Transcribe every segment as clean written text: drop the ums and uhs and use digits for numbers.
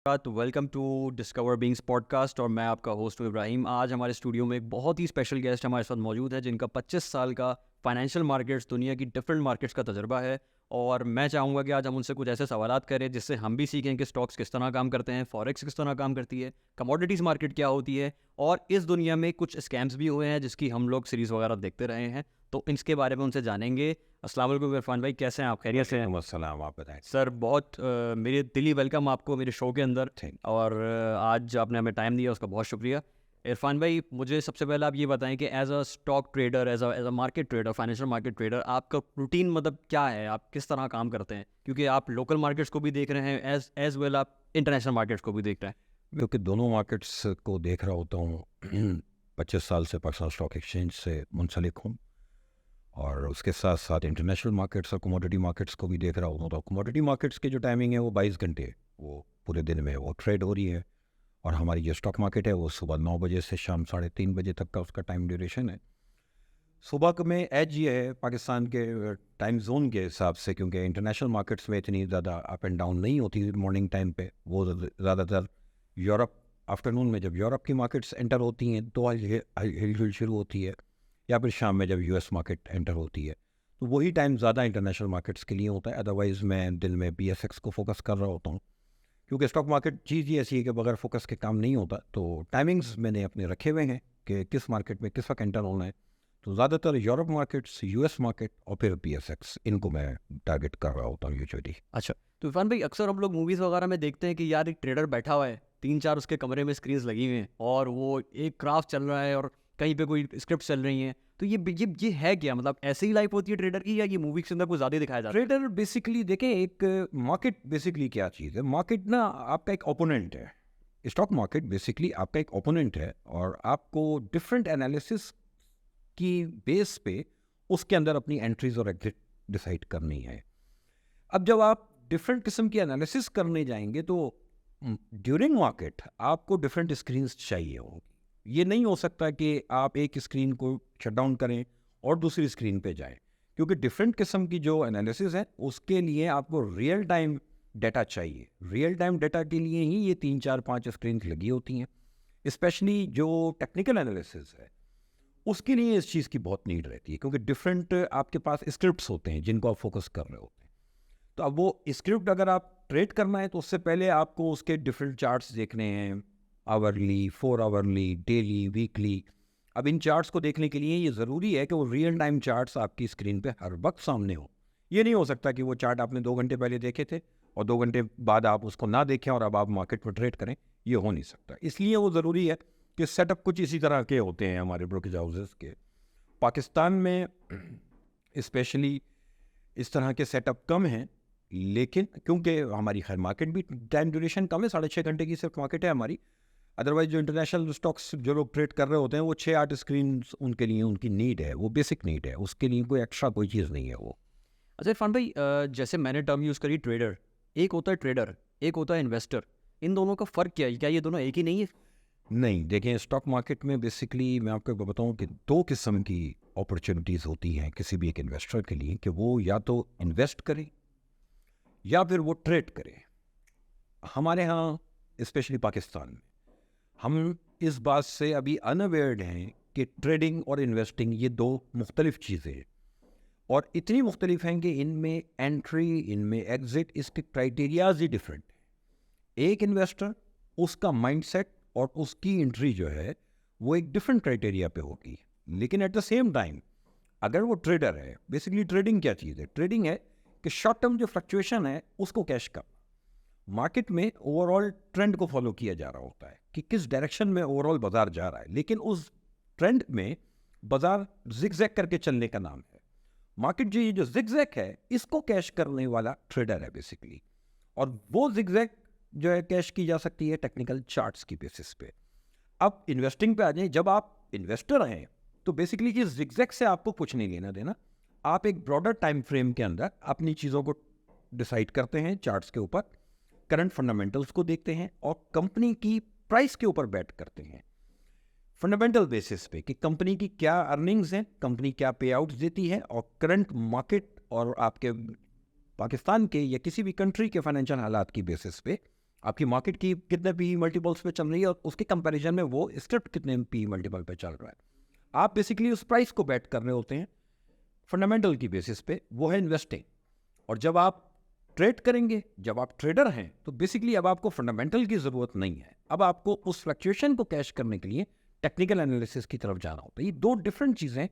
तो welcome to Discover Beings podcast और मैं आपका होस्ट हूँ इब्राहिम। आज हमारे स्टूडियो में एक बहुत ही स्पेशल गेस्ट हमारे साथ मौजूद है जिनका 25 साल का फाइनेंशियल मार्केट्स दुनिया की डिफरेंट मार्केट्स का तजुर्बा है। और मैं चाहूँगा कि आज हम उनसे कुछ ऐसे सवालात करें जिससे हम भी सीखें कि स्टॉक्स किस तरह काम करते हैं, फॉरेक्स किस तरह काम करती है, कमोडिटीज़ मार्केट क्या होती है और इस दुनिया में कुछ स्कैम्स भी हुए हैं जिसकी हम लोग सीरीज़ वगैरह देखते रहे हैं। तो इसके बारे में उनसे जानेंगे। अस्सलाम वालेकुम इरफान भाई, कैसे हैं आप? खैरियत से हैं? अस्सलाम, आप बताएं। सर बहुत मेरे दिली वेलकम आपको मेरे शो के अंदर। थैंक और आज आपने हमें टाइम दिया उसका बहुत शुक्रिया। इरफान भाई, मुझे सबसे पहले आप ये बताएं कि as a stock trader, as a market trader, financial market trader, आपका रूटीन मतलब क्या है? आप किस तरह काम करते हैं? क्योंकि आप लोकल मार्केट्स को भी देख रहे हैं एज वेल आप इंटरनेशनल मार्केट्स को भी देख रहे हैं। क्योंकि दोनों मार्केट्स को देख रहा होता हूँ 25 साल से पाकिस्तान स्टॉक एक्सचेंज से मुंसलिक हूँ और उसके साथ साथ इंटरनेशनल मार्केट्स और कमोडिटी मार्केट्स को भी देख रहा होता हूँ। तो कमोडिटी मार्केट्स की जो टाइमिंग है वो 22 घंटे है, वो पूरे दिन में वो ट्रेड हो रही है। और हमारी जो स्टॉक मार्केट है वो सुबह 9 बजे से शाम 3:30 बजे तक का उसका टाइम ड्यूरेशन है। सुबह में एज ये है पाकिस्तान के टाइम जोन के हिसाब से, क्योंकि इंटरनेशनल मार्केट्स में इतनी ज़्यादा अप एंड डाउन नहीं होती मॉर्निंग टाइम पे। वो ज़्यादातर यूरोप आफ्टरनून में, जब यूरोप की मार्केट्स एंटर होती हैं तो हिल शुरू होती है, या फिर शाम में जब यूएस मार्केट एंटर होती है तो वही टाइम ज़्यादा इंटरनेशनल मार्केट्स के लिए होता है। अदरवाइज़ मैं दिन में BSX को फोकस कर रहा होता हूँ, क्योंकि स्टॉक मार्केट चीज़ ही ऐसी है कि बगैर फोकस के काम नहीं होता। तो टाइमिंग्स मैंने अपने रखे हुए हैं कि किस मार्केट में किस वक्त एंटर होना है। तो ज़्यादातर यूरोप मार्केट्स, यूएस मार्केट और फिर BSX, इनको मैं टारगेट कर रहा होता हूँ यूजुअली। अच्छा, तो इरफान भाई, अक्सर हम लोग मूवीज़ वगैरह में देखते हैं कि यार एक ट्रेडर बैठा हुआ है, 3-4 उसके कमरे में स्क्रीन्स लगी हुई हैं और वो एक क्राफ्ट चल रहा है और कहीं पे कोई स्क्रिप्ट चल रही हैं। तो ये है क्या? मतलब ऐसे ही लाइफ होती है ट्रेडर की, या ये मूवी के अंदर कुछ ज़्यादा ही दिखाया जाता है? ट्रेडर बेसिकली देखें, एक मार्केट बेसिकली क्या चीज़ है। मार्केट ना आपका एक ओपोनेंट है। स्टॉक मार्केट बेसिकली आपका एक ओपोनेंट है और आपको डिफरेंट एनालिसिस की बेस पे उसके अंदर अपनी एंट्रीज और एग्जिट डिसाइड करनी है। अब जब आप डिफरेंट किस्म की एनालिसिस करने जाएंगे तो ड्यूरिंग मार्केट आपको डिफरेंट स्क्रीन्स चाहिए होंगी। ये नहीं हो सकता कि आप एक स्क्रीन को शट डाउन करें और दूसरी स्क्रीन पे जाएं, क्योंकि डिफरेंट किस्म की जो एनालिसिस है उसके लिए आपको रियल टाइम डाटा चाहिए। रियल टाइम डाटा के लिए ही ये 3-4-5 स्क्रीन लगी होती हैं। स्पेशली जो टेक्निकल एनालिसिस है उसके लिए इस चीज़ की बहुत नीड रहती है, क्योंकि डिफरेंट आपके पास स्क्रिप्ट्स होते हैं जिनको आप फोकस कर रहे होते हैं। तो अब वो स्क्रिप्ट अगर आप ट्रेड करना है तो उससे पहले आपको उसके डिफरेंट चार्ट्स देखने हैं, आवरली, 4 आवरली, डेली, वीकली। अब इन चार्ट्स को देखने के लिए ये ज़रूरी है कि वो रियल टाइम चार्ट्स आपकी स्क्रीन पे हर वक्त सामने हो। ये नहीं हो सकता कि वो चार्ट आपने 2 घंटे पहले देखे थे और 2 घंटे बाद आप उसको ना देखें और अब आप मार्केट में ट्रेड करें। ये हो नहीं सकता। इसलिए वो ज़रूरी है कि सेटअप कुछ इसी तरह के होते हैं हमारे ब्रोकरेज हाउसेस के। पाकिस्तान में स्पेशली इस तरह के सेटअप कम हैं, लेकिन क्योंकि हमारी खैर मार्केट भी टाइम ड्यूरेशन कम है, 6.5 घंटे की सिर्फ मार्केट है हमारी। अदरवाइज जो इंटरनेशनल स्टॉक्स जो लोग ट्रेड कर रहे होते हैं वो 6-8 स्क्रीन उनके लिए उनकी नीड है, वो बेसिक नीड है, उसके लिए कोई एक्स्ट्रा कोई चीज़ नहीं है वो। अच्छा इरफान भाई, जैसे मैंने टर्म यूज़ करी ट्रेडर, एक होता है ट्रेडर, एक होता है इन्वेस्टर। इन दोनों का फ़र्क क्या है? क्या ये दोनों एक ही नहीं है? नहीं, देखें, स्टॉक मार्केट में बेसिकली मैं आपको बताऊं कि 2 किस्म की अपॉर्चुनिटीज़ होती हैं किसी भी एक इन्वेस्टर के लिए, कि वो या तो इन्वेस्ट करे या फिर वो ट्रेड करे। हमारे यहाँ स्पेशली पाकिस्तान में हम इस बात से अभी अनअवेयर्ड हैं कि ट्रेडिंग और इन्वेस्टिंग ये 2 मुख्तलिफ चीज़ें हैं, और इतनी मुख्तलिफ हैं कि इनमें एंट्री, इनमें एग्जिट, इसके क्राइटेरियाज ही डिफरेंट हैं। एक इन्वेस्टर, उसका माइंडसेट और उसकी एंट्री जो है वो एक डिफरेंट क्राइटेरिया पे होगी। लेकिन एट द सेम टाइम अगर वो ट्रेडर है, बेसिकली ट्रेडिंग क्या चीज़ है? ट्रेडिंग है कि शॉर्ट टर्म जो फ्लक्चुएशन है उसको कैश करना। मार्केट में ओवरऑल ट्रेंड को फॉलो किया जा रहा होता है कि किस डायरेक्शन में ओवरऑल बाजार जा रहा है, लेकिन उस ट्रेंड में बाजार जिगजैग करके चलने का नाम है मार्केट। जो ये जो जिगजैग है इसको कैश करने वाला ट्रेडर है बेसिकली, और वो जिगजैग जो है कैश की जा सकती है टेक्निकल चार्ट्स की बेसिस पे। अब इन्वेस्टिंग पे आ जाए, जब आप इन्वेस्टर हैं तो बेसिकली इस जिगजैग से आपको कुछ नहीं लेना देना। आप एक ब्रॉडर टाइम फ्रेम के अंदर अपनी चीज़ों को डिसाइड करते हैं, चार्ट्स के ऊपर करंट फंडामेंटल्स को देखते हैं और कंपनी की प्राइस के ऊपर बैट करते हैं फंडामेंटल बेसिस पे कि कंपनी की क्या अर्निंग्स हैं, कंपनी क्या पे आउट्स देती है, और करंट मार्केट और आपके पाकिस्तान के या किसी भी कंट्री के फाइनेंशियल हालात की बेसिस पे आपकी मार्केट की कितने पी मल्टीपल्स पे चल रही है और उसके कंपैरिजन में वो स्क्रिप्ट कितने पी मल्टीपल पे चल रहा है। आप बेसिकली उस प्राइस को बैट कर रहे होते हैं फंडामेंटल की बेसिस पे, वो है इन्वेस्टिंग। और जब आप ट्रेड करेंगे, जब आप ट्रेडर हैं, तो बेसिकली अब आपको फंडामेंटल की ज़रूरत नहीं है, अब आपको उस फ्लक्चुएशन को कैश करने के लिए टेक्निकल एनालिसिस की तरफ जाना होता है। ये दो डिफरेंट चीज़ें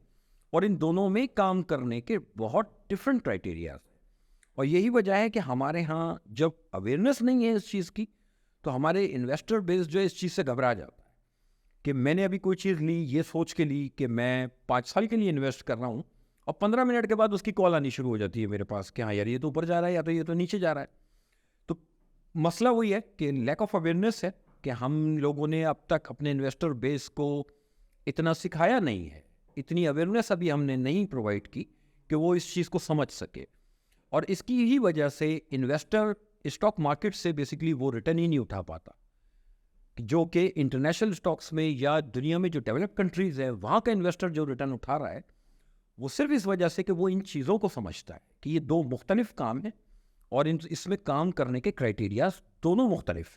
और इन दोनों में काम करने के बहुत डिफरेंट क्राइटेरियाज हैं। और यही वजह है कि हमारे यहाँ जब अवेयरनेस नहीं है इस चीज़ की, तो हमारे इन्वेस्टर बेस जो है इस चीज़ से घबरा जाता है कि मैंने अभी कोई चीज़ ली, ये सोच के ली कि मैं 5 साल के लिए इन्वेस्ट कर रहा हूँ, और 15 मिनट के बाद उसकी कॉल आनी शुरू हो जाती है मेरे पास कि हाँ यार ये तो ऊपर जा रहा है या तो ये तो नीचे जा रहा है। तो मसला वही है कि लैक ऑफ अवेयरनेस है कि हम लोगों ने अब तक अपने इन्वेस्टर बेस को इतना सिखाया नहीं है, इतनी अवेयरनेस अभी हमने नहीं प्रोवाइड की कि वो इस चीज़ को समझ सके। और इसकी ही वजह से इन्वेस्टर स्टॉक मार्केट से बेसिकली वो रिटर्न ही नहीं उठा पाता, जो कि इंटरनेशनल स्टॉक्स में या दुनिया में जो डेवलप कंट्रीज़ है वहाँ का इन्वेस्टर जो रिटर्न उठा रहा है, वो सिर्फ इस वजह से कि वो इन चीज़ों को समझता है कि ये दो मुख्तलिफ काम हैं और इसमें काम करने के क्राइटेरिया दोनों मुख्तलिफ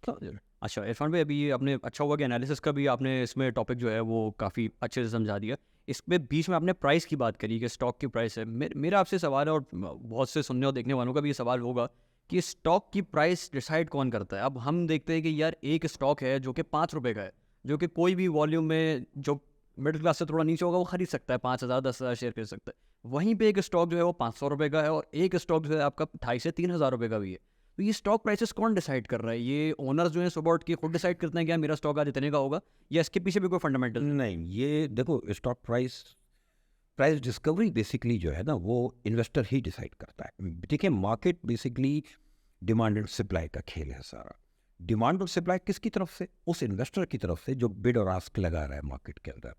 हैं। अच्छा इरफान भाई, अभी ये आपने अच्छा हुआ कि एनालिसिस का भी आपने इसमें टॉपिक जो है वो काफ़ी अच्छे से समझा दिया। इसमें बीच में आपने प्राइस की बात करी कि स्टॉक की प्राइस है। मेरा आपसे सवाल है, और बहुत से सुनने और देखने वालों का भी ये सवाल होगा कि स्टॉक की प्राइस डिसाइड कौन करता है। अब हम देखते हैं कि यार एक स्टॉक है जो कि 5 रुपये का है, जो कि कोई भी वॉल्यूम में जो मिडिल क्लास से थोड़ा नीचे होगा वो खरीद सकता है, 5,000 10,000 शेयर खरीद सकता है। वहीं पे एक स्टॉक जो है वो 500 रुपये का है, और एक स्टॉक जो है आपका 2,500 से 3,000 रुपये का भी है। तो ये स्टॉक प्राइसेस कौन डिसाइड कर रहा है? ये ओनर्स जो हैं सुबॉर्ड के खुद डिसाइड करते हैं क्या मेरा स्टॉक आज इतने का होगा, या इसके पीछे भी कोई फंडामेंटल? नहीं, ये देखो stock price price discovery basically जो है ना वो इन्वेस्टर ही डिसाइड करता है। देखिए market basically demand and supply का खेल है सारा। डिमांड और सप्लाई किसकी तरफ से? उस इन्वेस्टर की तरफ से जो बिड और आस्क लगा रहा है मार्केट के अंदर।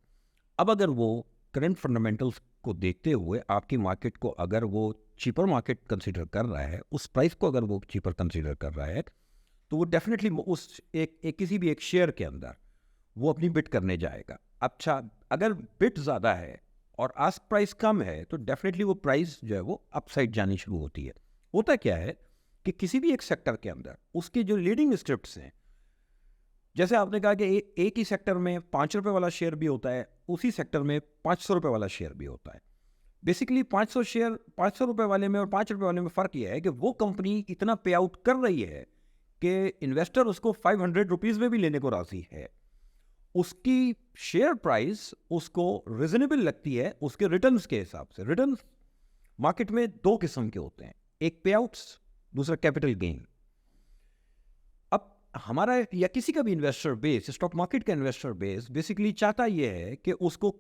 अब अगर वो करंट फंडामेंटल्स को देखते हुए आपकी मार्केट को अगर वो चीपर मार्केट कंसीडर कर रहा है, उस प्राइस को अगर वो चीपर कंसीडर कर रहा है, तो वो डेफिनेटली उस किसी भी एक शेयर के अंदर वो अपनी बिड करने जाएगा। अच्छा, अगर बिड ज़्यादा है और आस्क प्राइस कम है तो डेफिनेटली वो प्राइस जो है वो अपसाइड जानी शुरू होती है। होता क्या है कि किसी भी एक सेक्टर के अंदर उसके जो लीडिंग स्क्रिप्ट्स हैं, जैसे आपने कहा कि एक ही सेक्टर में 5 रुपये वाला शेयर भी होता है, उसी सेक्टर में 500 रुपये वाला शेयर भी होता है। बेसिकली 500 रुपये वाले में और 5 रुपये वाले में फ़र्क यह है कि वो कंपनी इतना पे आउट कर रही है कि इन्वेस्टर उसको 500 रुपीज़ में भी लेने को राज़ी है। उसकी शेयर प्राइस उसको रिजनेबल लगती है उसके रिटर्न्स के हिसाब से। रिटर्न्स मार्केट में दो किस्म के होते हैं, एक पे आउट्स, दूसरा कैपिटल गेन। अब हमारा या किसी का भी इन्वेस्टर बेस, स्टॉक मार्केट का इन्वेस्टर बेस बेसिकली चाहता यह है कि उसको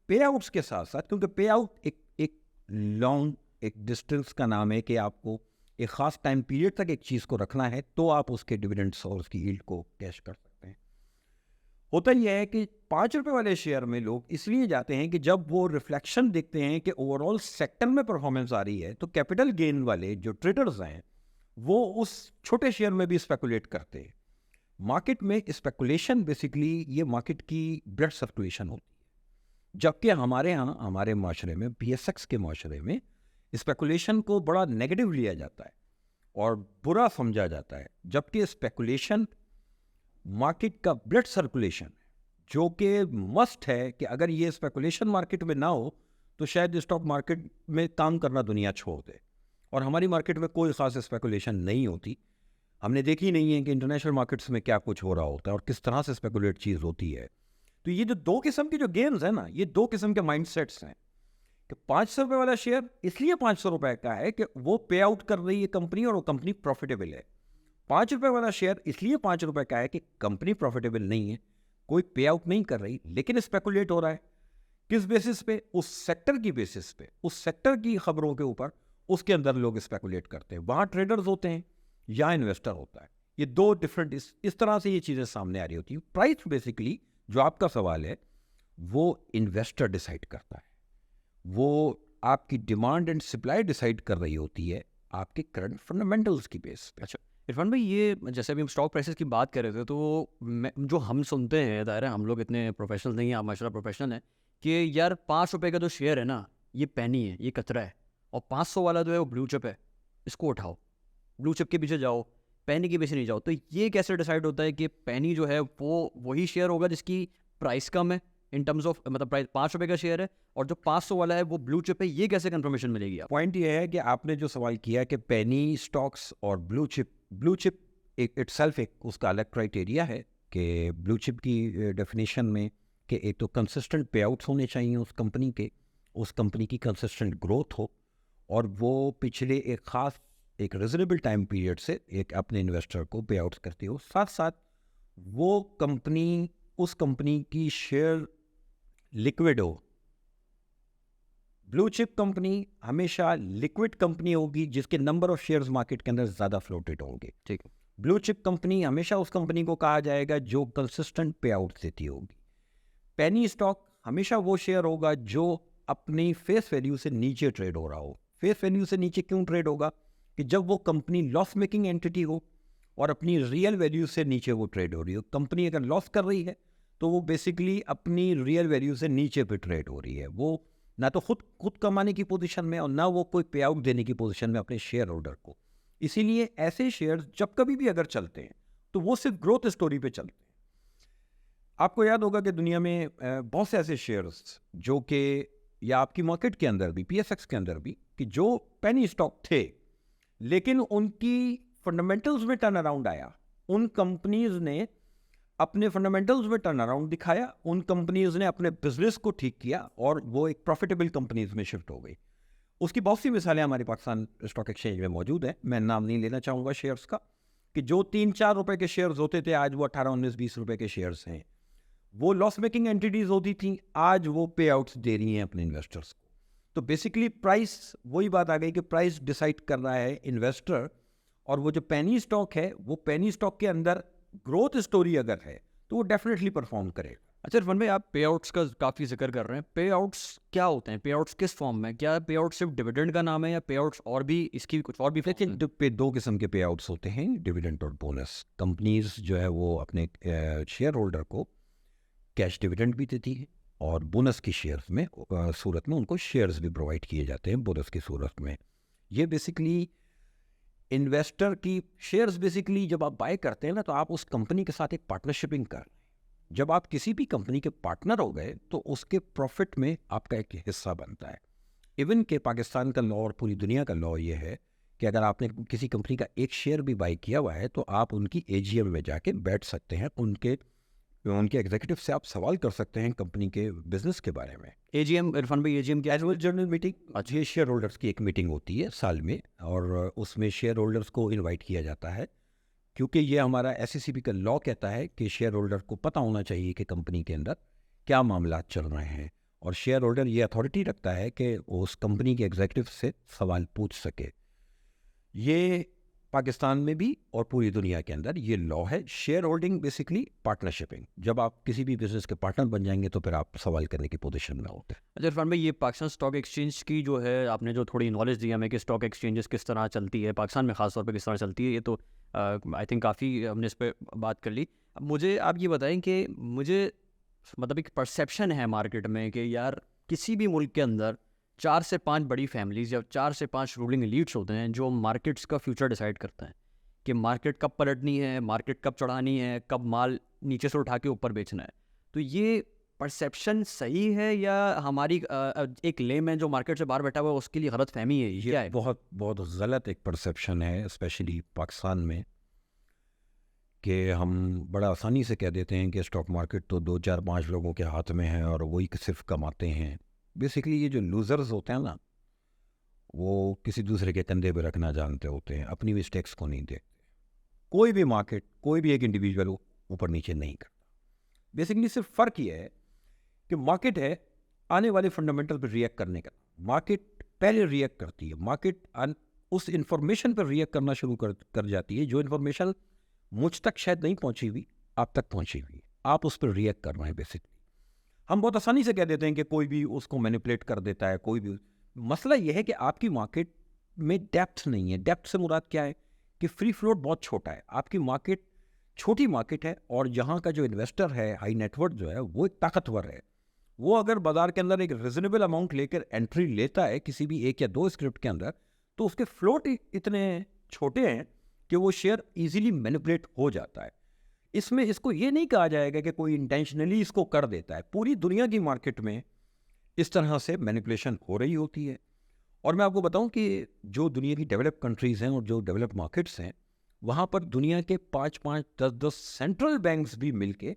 पे आउट्स के साथ साथ, क्योंकि पे आउट एक लॉन्ग एक डिस्टेंस का नाम है कि आपको एक ख़ास टाइम पीरियड तक एक चीज़ को रखना है तो आप उसके डिविडेंड्स और उसकी यील्ड को कैश कर सकते हैं। होता यह है कि 5 रुपये वाले शेयर में लोग इसलिए जाते हैं कि जब वो रिफ्लेक्शन देखते हैं कि ओवरऑल सेक्टर में परफॉर्मेंस आ रही है, तो कैपिटल गेन वाले जो ट्रेडर्स हैं वो उस छोटे शेयर में भी स्पेकुलेट करते हैं। मार्केट में स्पेकुलेशन बेसिकली ये मार्केट की ब्लड सर्कुलेशन होती है, जबकि हमारे यहाँ हमारे माशरे में PSX के माशरे में स्पेकुलेशन को बड़ा नेगेटिव लिया जाता है और बुरा समझा जाता है, जबकि स्पेकुलेशन मार्केट का ब्लड सर्कुलेशन जो कि मस्ट है कि अगर ये स्पेकुलेशन मार्केट में ना हो तो शायद स्टॉक मार्केट में काम करना दुनिया छोड़ दे। और हमारी मार्केट में कोई ख़ास स्पेकुलेशन नहीं होती। हमने देखी नहीं है कि इंटरनेशनल मार्केट्स में क्या कुछ हो रहा होता है और किस तरह से स्पेकुलेट चीज़ होती है। तो ये जो दो किस्म की जो गेम्स हैं ना, ये दो किस्म के माइंडसेट्स हैं कि 500 रुपये वाला शेयर इसलिए 500 रुपये का है कि वो पे आउट कर रही है कंपनी और वो कंपनी प्रॉफिटेबल है। 5 रुपये वाला शेयर इसलिए 5 रुपये का है कि कंपनी प्रॉफिटेबल नहीं है, कोई पे आउट नहीं कर रही, लेकिन स्पेकुलेट हो रहा है। किस बेसिस पे? उस सेक्टर की बेसिस पे, उस सेक्टर की खबरों के ऊपर उसके अंदर लोग स्पेकुलेट करते हैं। वहाँ ट्रेडर्स होते हैं या इन्वेस्टर होता है। ये दो डिफरेंट इस तरह से ये चीज़ें सामने आ रही होती हैं। प्राइस बेसिकली जो आपका सवाल है वो इन्वेस्टर डिसाइड करता है, वो आपकी डिमांड एंड सप्लाई डिसाइड कर रही होती है आपके करंट फंडामेंटल्स की बेस पे। अच्छा इरफान भाई, ये जैसे अभी हम स्टॉक प्राइसेस की बात कर रहे थे, तो जो हम सुनते हैं, दायरा हम लोग इतने प्रोफेशनल नहीं हैं, आप माशाल्लाह प्रोफेशनल हैं, कि यार 5 रुपये का जो शेयर है ना, ये पैनी है, ये कतरा है, और 500 वाला जो है वो ब्लू चिप है, इसको उठाओ, ब्लू चिप के पीछे जाओ, पेनी के पीछे नहीं जाओ। तो ये कैसे डिसाइड होता है कि पेनी जो है वो वही शेयर होगा जिसकी प्राइस कम है इन टर्म्स ऑफ, मतलब प्राइस 5 रुपये का शेयर है, और जो 500 वाला है वो ब्लू चिप है, ये कैसे कंफर्मेशन मिलेगी आप? पॉइंट ये है कि आपने जो सवाल किया कि पेनी स्टॉक्स और ब्लू चिप एक इटसेल्फ एक उसका अलग क्राइटेरिया है कि ब्लू चिप की डेफिनेशन में कि एक तो कंसिस्टेंट पे आउट्स होने चाहिए उस कंपनी के, उस कंपनी की कंसिस्टेंट ग्रोथ हो, और वो पिछले एक ख़ास एक रिजनेबल टाइम पीरियड से एक अपने इन्वेस्टर को पे आउट्स करती हो। साथ साथ वो कंपनी, उस कंपनी की शेयर लिक्विड हो। ब्लू चिप कंपनी हमेशा लिक्विड कंपनी होगी जिसके नंबर ऑफ शेयर्स मार्केट के अंदर ज़्यादा फ्लोटेड होंगे। ठीक है। ब्लू चिप कंपनी हमेशा उस कंपनी को कहा जाएगा जो कंसिस्टेंट पे आउट देती होगी। पेनी स्टॉक हमेशा वो शेयर होगा जो अपनी फेस वैल्यू से नीचे ट्रेड हो रहा हो। फेस वैल्यू से नीचे क्यों ट्रेड होगा? कि जब वो कंपनी लॉस मेकिंग एंटिटी हो और अपनी रियल वैल्यू से नीचे वो ट्रेड हो रही हो। कंपनी अगर लॉस कर रही है तो वो बेसिकली अपनी रियल वैल्यू से नीचे पे ट्रेड हो रही है। वो ना तो खुद कमाने की पोजीशन में और ना वो कोई पे आउट देने की पोजीशन में अपने शेयर होल्डर को। इसीलिए ऐसे शेयर्स जब कभी भी अगर चलते हैं तो वो सिर्फ ग्रोथ स्टोरी पे चलते हैं। आपको याद होगा कि दुनिया में बहुत से ऐसे शेयर्स जो कि, या आपकी मार्केट के अंदर भी, पीएसएक्स के अंदर भी, कि जो पेनी स्टॉक थे लेकिन उनकी फंडामेंटल्स में टर्न अराउंड आया। उन कंपनीज ने अपने फंडामेंटल्स में टर्न अराउंड दिखाया, उन कंपनीज ने अपने बिजनेस को ठीक किया और वो एक प्रॉफिटेबल कंपनीज में शिफ्ट हो गई। उसकी बहुत सी मिसालें हमारे पाकिस्तान स्टॉक एक्सचेंज में मौजूद हैं। मैं नाम नहीं लेना चाहूँगा शेयर्स का, कि जो 3-4 रुपए के शेयर्स होते थे आज वो 18-19-20 रुपए के शेयर्स हैं। वो लॉस मेकिंग एंटिटीज होती थी, आज वो पे आउट्स दे रही हैं अपने इन्वेस्टर्स को। तो बेसिकली प्राइस, वही बात आ गई कि प्राइस डिसाइड कर रहा है इन्वेस्टर, और वो जो पेनी स्टॉक है वो पेनी स्टॉक के अंदर ग्रोथ स्टोरी अगर है तो वो डेफिनेटली परफॉर्म करेगा। अच्छा इरफान भाई, आप पे आउट्स का काफ़ी जिक्र कर रहे हैं। पे आउट्स क्या होते हैं? पे आउट्स किस फॉर्म में? क्या पे आउट सिर्फ डिविडेंड का नाम है या पे आउट्स और भी, इसकी कुछ और भी forms हैं? लेकिन दो किस्म के पे आउट्स होते हैं, डिविडेंड और बोनस। कंपनीज जो है वो अपने शेयर होल्डर को कैश डिविडेंड भी देती है और बोनस की शेयर्स में सूरत में उनको शेयर्स भी प्रोवाइड किए जाते हैं बोनस की सूरत में। ये बेसिकली इन्वेस्टर की शेयर्स, बेसिकली जब आप बाय करते हैं ना तो आप उस कंपनी के साथ एक पार्टनरशिपिंग कर रहे हैं। जब आप किसी भी कंपनी के पार्टनर हो गए तो उसके प्रॉफिट में आपका एक हिस्सा बनता है। इवन के पाकिस्तान का लॉ और पूरी दुनिया का लॉ ये है कि अगर आपने किसी कंपनी का एक शेयर भी बाय किया हुआ है तो आप उनकी एजीएम में जाके बैठ सकते हैं, उनके एग्जीक्यूटिव से आप सवाल कर सकते हैं कंपनी के बिजनेस के बारे में। एजीएम, इरफान भाई एजीएम क्या है? एनुअल जनरल मीटिंग, ये शेयर होल्डर्स की एक मीटिंग होती है साल में, और उसमें शेयर होल्डर्स को इनवाइट किया जाता है, क्योंकि ये हमारा एसईसीबी का लॉ कहता है कि शेयर होल्डर को पता होना चाहिए कि कंपनी के अंदर क्या मामला चल रहे हैं, और शेयर होल्डर ये अथॉरिटी रखता है कि उस कंपनी के एग्जीक्यूटिव से सवाल पूछ सके। ये पाकिस्तान में भी और पूरी दुनिया के अंदर ये लॉ है। शेयर होल्डिंग बेसिकली पार्टनरशिपिंग, जब आप किसी भी बिजनेस के पार्टनर बन जाएंगे तो फिर आप सवाल करने की पोजीशन में होते हैं। अच्छा इरफान भाई, ये पाकिस्तान स्टॉक एक्सचेंज की जो है, आपने जो थोड़ी नॉलेज दी हमें कि स्टॉक एक्सचेंजेस किस तरह चलती है पाकिस्तान में, ख़ास तौर पे किस तरह चलती है, ये तो आई थिंक काफ़ी हमने इस पर बात कर ली। अब मुझे आप ये बताएं कि मुझे, मतलब एक परसेप्शन है मार्केट में कि यार किसी भी मुल्क के अंदर 4 से 5 बड़ी फैमिलीज या 4 से 5 रूलिंग एलीट्स होते हैं जो मार्केट्स का फ्यूचर डिसाइड करते हैं कि मार्केट कब पलटनी है, मार्केट कब चढ़ानी है, कब माल नीचे से उठा के ऊपर बेचना है। तो ये परसेप्शन सही है या हमारी एक लेम जो मार्केट से बाहर बैठा हुआ है उसके लिए गलत फहमी है? ये क्या है? बहुत बहुत गलत एक परसेप्शन है, स्पेशली पाकिस्तान में, कि हम बड़ा आसानी से कह देते हैं कि स्टॉक मार्केट तो 2-4-5 लोगों के हाथ में है और वही सिर्फ कमाते हैं। बेसिकली ये जो लूजर्स होते हैं ना, वो किसी दूसरे के कंधे पे रखना जानते होते हैं, अपनी मिस्टेक्स को नहीं देखते। कोई भी मार्केट, कोई भी एक इंडिविजुअल ऊपर नीचे नहीं करता। बेसिकली सिर्फ फ़र्क ये है कि मार्केट है आने वाले फंडामेंटल पर रिएक्ट करने का। मार्केट पहले रिएक्ट करती है, मार्केट उस इंफॉर्मेशन पर रिएक्ट करना शुरू कर जाती है जो इन्फॉर्मेशन मुझ तक शायद नहीं पहुंची हुई, आप तक पहुंची हुई, आप उस पर रिएक्ट कर रहे हैं। बेसिकली हम बहुत आसानी से कह देते हैं कि कोई भी उसको मैनिपुलेट कर देता है, कोई भी। मसला यह है कि आपकी मार्केट में डेप्थ नहीं है। डेप्थ से मुराद क्या है कि फ्री फ्लोट बहुत छोटा है। आपकी मार्केट छोटी मार्केट है और यहाँ का जो इन्वेस्टर है, हाई नेटवर्थ जो है, वो एक ताकतवर है। वो अगर बाजार के अंदर एक रिजनेबल अमाउंट लेकर एंट्री लेता है किसी भी एक या दो स्क्रिप्ट के अंदर, तो उसके फ्लोट इतने छोटे हैं कि वो शेयर इजीली मैनिपुलेट हो जाता है। इसमें इसको ये नहीं कहा जाएगा कि कोई इंटेंशनली इसको कर देता है। पूरी दुनिया की मार्केट में इस तरह से मैनिपुलेशन हो रही होती है। और मैं आपको बताऊं कि जो दुनिया की डेवलप कंट्रीज़ हैं और जो डेवलप मार्केट्स हैं, वहाँ पर दुनिया के 5-5, 10-10 सेंट्रल बैंक्स भी मिलके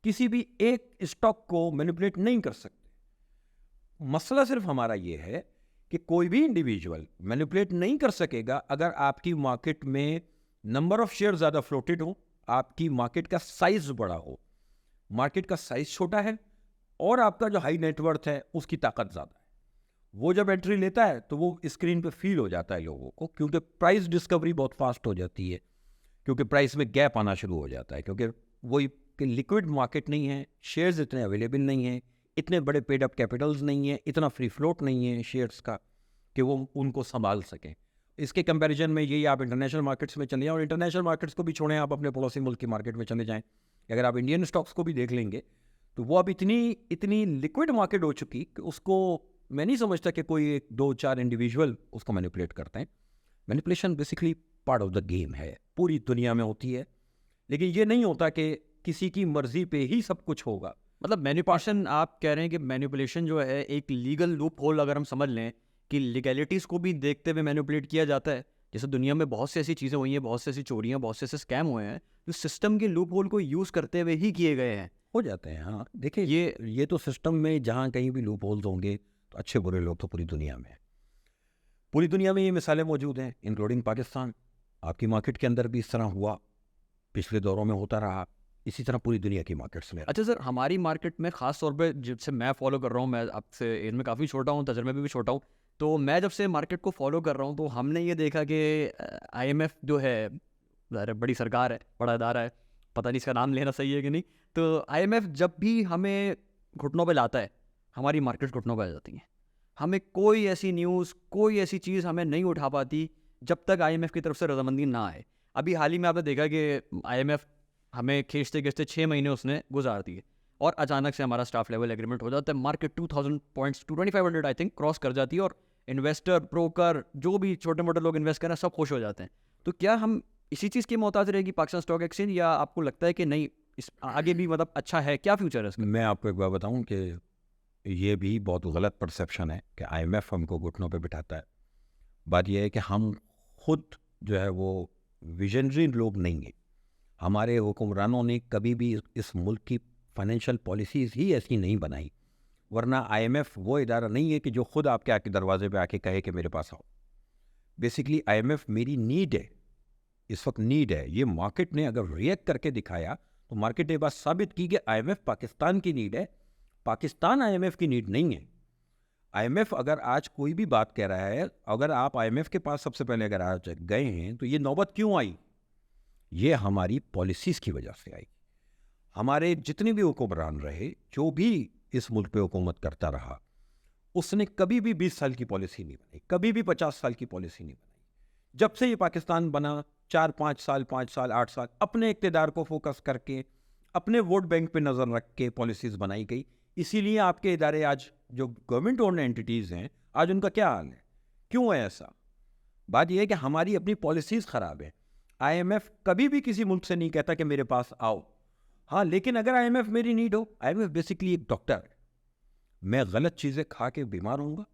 किसी भी एक स्टॉक को मैनिपुलेट नहीं कर सकते। मसला सिर्फ हमारा ये है कि कोई भी इंडिविजुअल मैनिपुलेट नहीं कर सकेगा अगर आपकी मार्केट में नंबर ऑफ शेयर ज़्यादा फ्लोटेड हो, आपकी मार्केट का साइज बड़ा हो। मार्केट का साइज छोटा है और आपका जो हाई नेटवर्थ है उसकी ताकत ज़्यादा है। वो जब एंट्री लेता है तो वो स्क्रीन पे फील हो जाता है लोगों को, क्योंकि प्राइस डिस्कवरी बहुत फास्ट हो जाती है, क्योंकि प्राइस में गैप आना शुरू हो जाता है, क्योंकि वही कि लिक्विड मार्केट नहीं है, शेयर्स इतने अवेलेबल नहीं हैं, इतने बड़े पेड अप कैपिटल्स नहीं है, इतना फ्री फ्लोट नहीं है शेयर्स का कि वो उनको संभाल सकें। इसके कंपैरिजन में यही आप इंटरनेशनल मार्केट्स में चले जाएं, और इंटरनेशनल मार्केट्स को भी छोड़ें, आप अपने पड़ोसी मुल्क की मार्केट में चले जाएं। अगर आप इंडियन स्टॉक्स को भी देख लेंगे तो वो अब इतनी लिक्विड मार्केट हो चुकी कि उसको मैं नहीं समझता कि कोई 1-2-4 इंडिविजुअल उसको मैनिपुलेट करते हैं। Manipulation basically part of the game है, पूरी दुनिया में होती है, लेकिन ये नहीं होता कि किसी की मर्जी पे ही सब कुछ होगा। मतलब मैनिपुलेशन, आप कह रहे हैं कि मैनिपुलेशन जो है एक लीगल लूप होल, अगर हम समझ लें कि लीगैलिटीज़ को भी देखते हुए मैनिपुलेट किया जाता है। जैसे दुनिया में बहुत सी ऐसी चीज़ें हुई हैं, बहुत सी ऐसी चोरियाँ, बहुत से ऐसे स्कैम हुए हैं जो सिस्टम के लूप होल को यूज़ करते हुए ही किए गए हैं। हो जाते हैं, हाँ। देखिए, ये तो सिस्टम में जहाँ कहीं भी लूप होल्स होंगे तो अच्छे बुरे लोग तो पूरी दुनिया में हैं। पूरी दुनिया में ये मिसालें मौजूद हैं, इंक्लूडिंग पाकिस्तान। आपकी मार्केट के अंदर भी इस तरह हुआ, पिछले दौरों में होता रहा, इसी तरह पूरी दुनिया की मार्केट्स में। अच्छा सर, हमारी मार्केट में ख़ास तौर पे जब से मैं फॉलो कर रहा हूँ, मैं आपसे एज में काफ़ी छोटा हूँ, तजर्बे में भी छोटा हूँ, तो मैं जब से मार्केट को फॉलो कर रहा हूँ तो हमने ये देखा कि IMF जो है, ज़ाहिर है बड़ी सरकार है, बड़ा इदारा है, पता नहीं इसका नाम लेना सही है कि नहीं, तो IMF जब भी हमें घुटनों पे लाता है, हमारी मार्केट घुटनों पे आ जाती हैं। हमें कोई ऐसी न्यूज़, कोई ऐसी चीज़ हमें नहीं उठा पाती जब तक IMF की तरफ से रजामंदी ना आए। अभी हाल ही में आपने देखा कि IMF हमें खींचते खींचते 6 महीने उसने गुजार दिए और अचानक से हमारा स्टाफ लेवल एग्रीमेंट हो जाता है। Market 2000 points 2500 I think cross कर जाती है और इन्वेस्टर, ब्रोकर, जो भी छोटे मोटे लोग इन्वेस्ट करें, सब खुश हो जाते हैं। तो क्या हम इसी चीज़ की मोहताज रहेगी पाकिस्तान स्टॉक एक्सचेंज, या आपको लगता है कि नहीं, इस आगे भी मतलब अच्छा है? क्या फ्यूचर है इसका? मैं आपको एक बात बताऊं कि ये भी बहुत गलत परसेप्शन है कि IMF हमको घुटनों पे बिठाता है। बात यह है कि हम खुद जो है वो विजनरी लोग नहीं हैं। हमारे हुक्मरानों ने कभी भी इस मुल्क की फाइनेंशियल पॉलिसीज़ ही ऐसी नहीं बनाई, वरना IMF वो इदारा नहीं है कि जो खुद आपके आके दरवाजे पे आके कहे कि मेरे पास आओ। बेसिकली IMF मेरी नीड है, इस वक्त नीड है। ये मार्केट ने अगर रिएक्ट करके दिखाया तो मार्केट ने बात साबित की कि IMF पाकिस्तान की नीड है, पाकिस्तान IMF की नीड नहीं है। IMF अगर आज कोई भी बात कह रहा है, अगर आप IMF के पास सबसे पहले अगर आज गए हैं तो ये नौबत क्यों आई? ये हमारी पॉलिसीज़ की वजह से आई। हमारे जितने भी हुक्मरान रहे, जो भी इस मुल्क पे हुकूमत करता रहा, उसने कभी भी 20 साल की पॉलिसी नहीं बनाई, कभी भी 50 साल की पॉलिसी नहीं बनाई। जब से ये पाकिस्तान बना, 4-5 साल, 5 साल, 8 साल अपने इक़्तिदार को फोकस करके, अपने वोट बैंक पे नज़र रख के पॉलिसीज़ बनाई गई। इसीलिए आपके इदारे आज जो गवर्नमेंट ओन्ड एंटिटीज़ हैं, आज उनका क्या हाल है? क्यों है ऐसा? बात यह है कि हमारी अपनी पॉलिसीज़ ख़राब है। IMF कभी भी किसी मुल्क से नहीं कहता कि मेरे पास आओ। हाँ, लेकिन अगर IMF मेरी नीड हो, IMF बेसिकली एक डॉक्टर है। मैं गलत चीज़ें खा के बीमार होऊंगा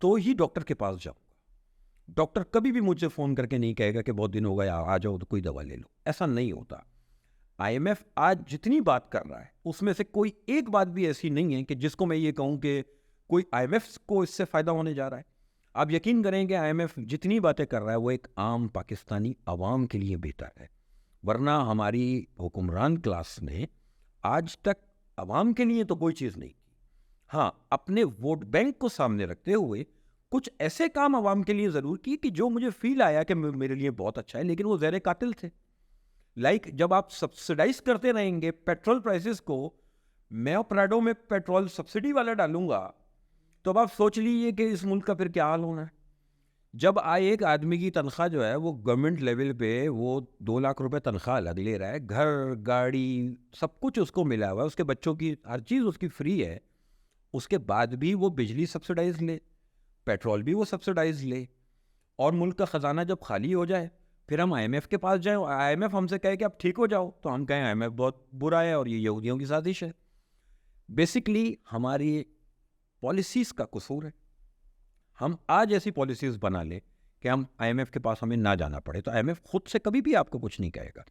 तो ही डॉक्टर के पास जाऊंगा। डॉक्टर कभी भी मुझे फ़ोन करके नहीं कहेगा कि बहुत दिन हो गया, आ जाओ तो कोई दवा ले लो। ऐसा नहीं होता। IMF आज जितनी बात कर रहा है उसमें से कोई एक बात भी ऐसी नहीं है कि जिसको मैं ये कहूँ कि कोई IMF को इससे फ़ायदा होने जा रहा है। आप यकीन करें कि IMF जितनी बातें कर रहा है वो एक आम पाकिस्तानी अवाम के लिए बेहतर है, वरना हमारी हुक्मरान क्लास ने आज तक अवाम के लिए तो कोई चीज़ नहीं की। हाँ, अपने वोट बैंक को सामने रखते हुए कुछ ऐसे काम अवाम के लिए ज़रूर किए कि जो मुझे फील आया कि मेरे लिए बहुत अच्छा है, लेकिन वो ज़हर कातिल थे। लाइक जब आप सब्सिडाइज करते रहेंगे पेट्रोल प्राइसेस को, मैं प्राडो में पेट्रोल सब्सिडी वाला डालूंगा, तो अब आप सोच लीजिए कि इस मुल्क का फिर क्या हाल होना है। जब एक आदमी की तनख्वाह जो है वो गवर्नमेंट लेवल पे वो 2 लाख रुपए तनख्वाह अलग ले रहा है, घर, गाड़ी, सब कुछ उसको मिला हुआ है, उसके बच्चों की हर चीज़ उसकी फ्री है, उसके बाद भी वो बिजली सब्सिडाइज ले, पेट्रोल भी वो सब्सिडाइज ले, और मुल्क का ख़जाना जब खाली हो जाए फिर हम आईएमएफ के पास जाएं और आईएमएफ हमसे कहे कि आप ठीक हो जाओ, तो हम कहें आईएमएफ बहुत बुरा है और ये यहूदियों की साजिश है। बेसिकली हमारी पॉलिसीज़ का कसूर है। हम आज ऐसी पॉलिसीज़ बना लें कि हम आईएमएफ के पास हमें ना जाना पड़े, तो आईएमएफ खुद से कभी भी आपको कुछ नहीं कहेगा।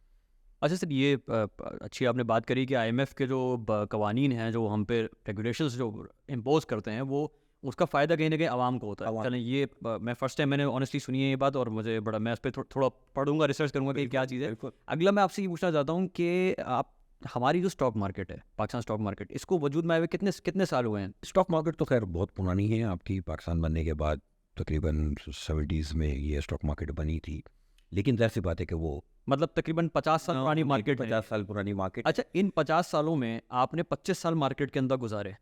अच्छा सर, ये अच्छी आपने बात करी कि आईएमएफ के जो कवानीन हैं, जो हम पे रेगुलेशंस जो इम्पोज करते हैं, वो उसका फ़ायदा कहीं ना कहीं आवाम को होता है। आवाम। चलें, ये मैं फर्स्ट टाइम मैंने ऑनेस्टली सुनी है ये बात, और मुझे बड़ा, मैं इस पर थोड़ा पढ़ूंगा, रिसर्च करूंगा कि क्या चीज़ है। बिल्कुल। अगला मैं आपसे ये पूछना चाहता हूँ कि आप, हमारी जो स्टॉक मार्केट है, पाकिस्तान स्टॉक मार्केट, इसको वजूद में आए हुए कितने कितने साल हुए हैं? स्टॉक मार्केट तो खैर बहुत पुरानी है आपकी, पाकिस्तान बनने के बाद तकरीबन 70s में ये स्टॉक मार्केट बनी थी। लेकिन ज़ाहिर सी बात है कि वो मतलब तकरीबन 50 साल पुरानी मार्केट है। 50 साल पुरानी मार्केट। अच्छा, इन 50 सालों में आपने 25 साल मार्केट के अंदर गुजारे।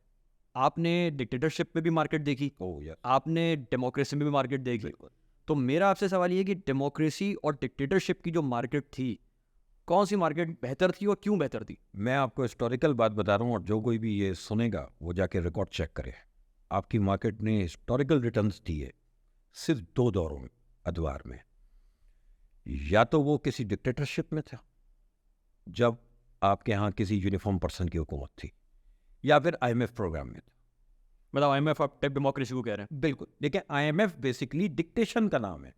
आपने डिक्टेटरशिप में भी मार्केट देखी, ओह यार, आपने डेमोक्रेसी में भी मार्केट देखी। बिल्कुल। तो मेरा आपसे सवाल ये है कि डेमोक्रेसी और डिक्टेटरशिप की जो मार्केट थी, कौन सी मार्केट बेहतर थी और क्यों बेहतर थी? मैं आपको हिस्टोरिकल बात बता रहा हूँ, और जो कोई भी ये सुनेगा वो जाके रिकॉर्ड चेक करे। आपकी मार्केट ने हिस्टोरिकल रिटर्न्स दिए सिर्फ 2 दौरों में, अदवार में। या तो वो किसी डिक्टेटरशिप में था, जब आपके यहाँ किसी यूनिफॉर्म पर्सन की हुकूमत थी, या फिर आईएमएफ प्रोग्राम में था। मतलब आईएमएफ आप टाइप डेमोक्रेसी को कह रहे हैं? बिल्कुल। देखिए, आईएमएफ बेसिकली डिक्टेशन का नाम है,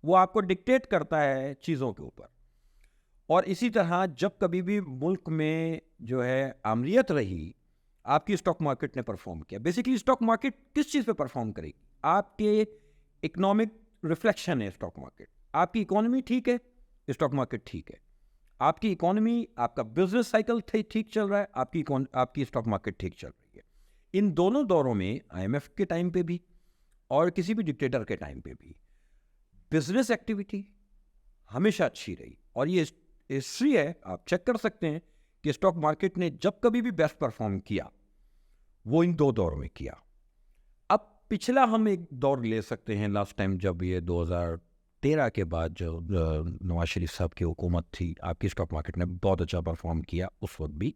वो आपको डिक्टेट करता है चीज़ों के ऊपर। और इसी तरह जब कभी भी मुल्क में जो है आमरीत रही, आपकी स्टॉक मार्केट ने परफॉर्म किया। बेसिकली स्टॉक मार्केट किस चीज़ पे परफॉर्म करेगी? आपके इकोनॉमिक रिफ्लेक्शन है स्टॉक मार्केट। आपकी इकोनॉमी ठीक है, स्टॉक मार्केट ठीक है। आपकी इकोनॉमी, आपका बिजनेस साइकिल ठीक चल रहा है, आपकी स्टॉक मार्केट ठीक चल रही है। इन दोनों दौरों में, आईएमएफ के टाइम पे भी और किसी भी डिक्टेटर के टाइम पे भी, बिजनेस एक्टिविटी हमेशा अच्छी रही। और ये हिस्ट्री है, आप चेक कर सकते हैं कि स्टॉक मार्केट ने जब कभी भी बेस्ट परफॉर्म किया, वो इन 2 दौरों में किया। अब पिछला हम एक दौर ले सकते हैं, लास्ट टाइम जब ये 2013 के बाद जो नवाज शरीफ साहब की हुकूमत थी, आपकी स्टॉक मार्केट ने बहुत अच्छा परफॉर्म किया उस वक्त भी,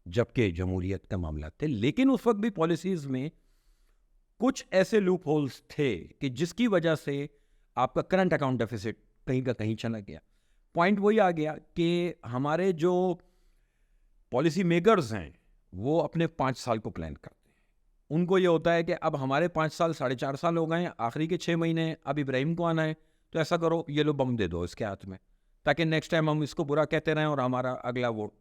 जबकि जमहूरियत का मामला थे। लेकिन उस वक्त भी पॉलिसीज़ में कुछ ऐसे लूप होल्स थे कि जिसकी वजह से आपका करंट अकाउंट डेफिसिट कहीं का कहीं चला गया। पॉइंट वही आ गया कि हमारे जो पॉलिसी मेकर्स हैं, वो अपने 5 साल को प्लान करते हैं। उनको ये होता है कि अब हमारे 5 साल 4.5 साल हो गए हैं, आखिरी के 6 महीने अब इब्राहिम को आना है, तो ऐसा करो, ये लो बम दे दो इसके हाथ में, ताकि नेक्स्ट टाइम हम इसको बुरा कहते रहें और हमारा अगला वोट।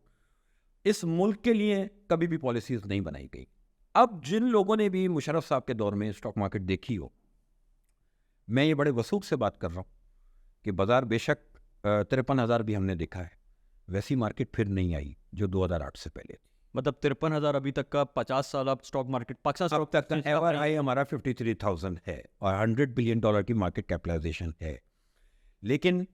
इस मुल्क के लिए कभी भी पॉलिसीज़ नहीं बनाई गई। अब जिन लोगों ने भी मुशर्रफ साहब के दौर में स्टॉक मार्केट देखी हो, मैं ये बड़े वसूख से बात कर रहा हूँ कि बाज़ार बेशक 53,000 भी हमने देखा है, वैसी मार्केट फिर नहीं आई जो 2008 से पहले थी। मतलब 53,000 अभी तक का 50 साल आप स्टॉक मार्केट, पाकिस्तान अब स्टॉक तक एवर हाई हमारा 53,000 है और $100 बिलियन की मार्केट कैपिटलाइजेशन है। लेकिन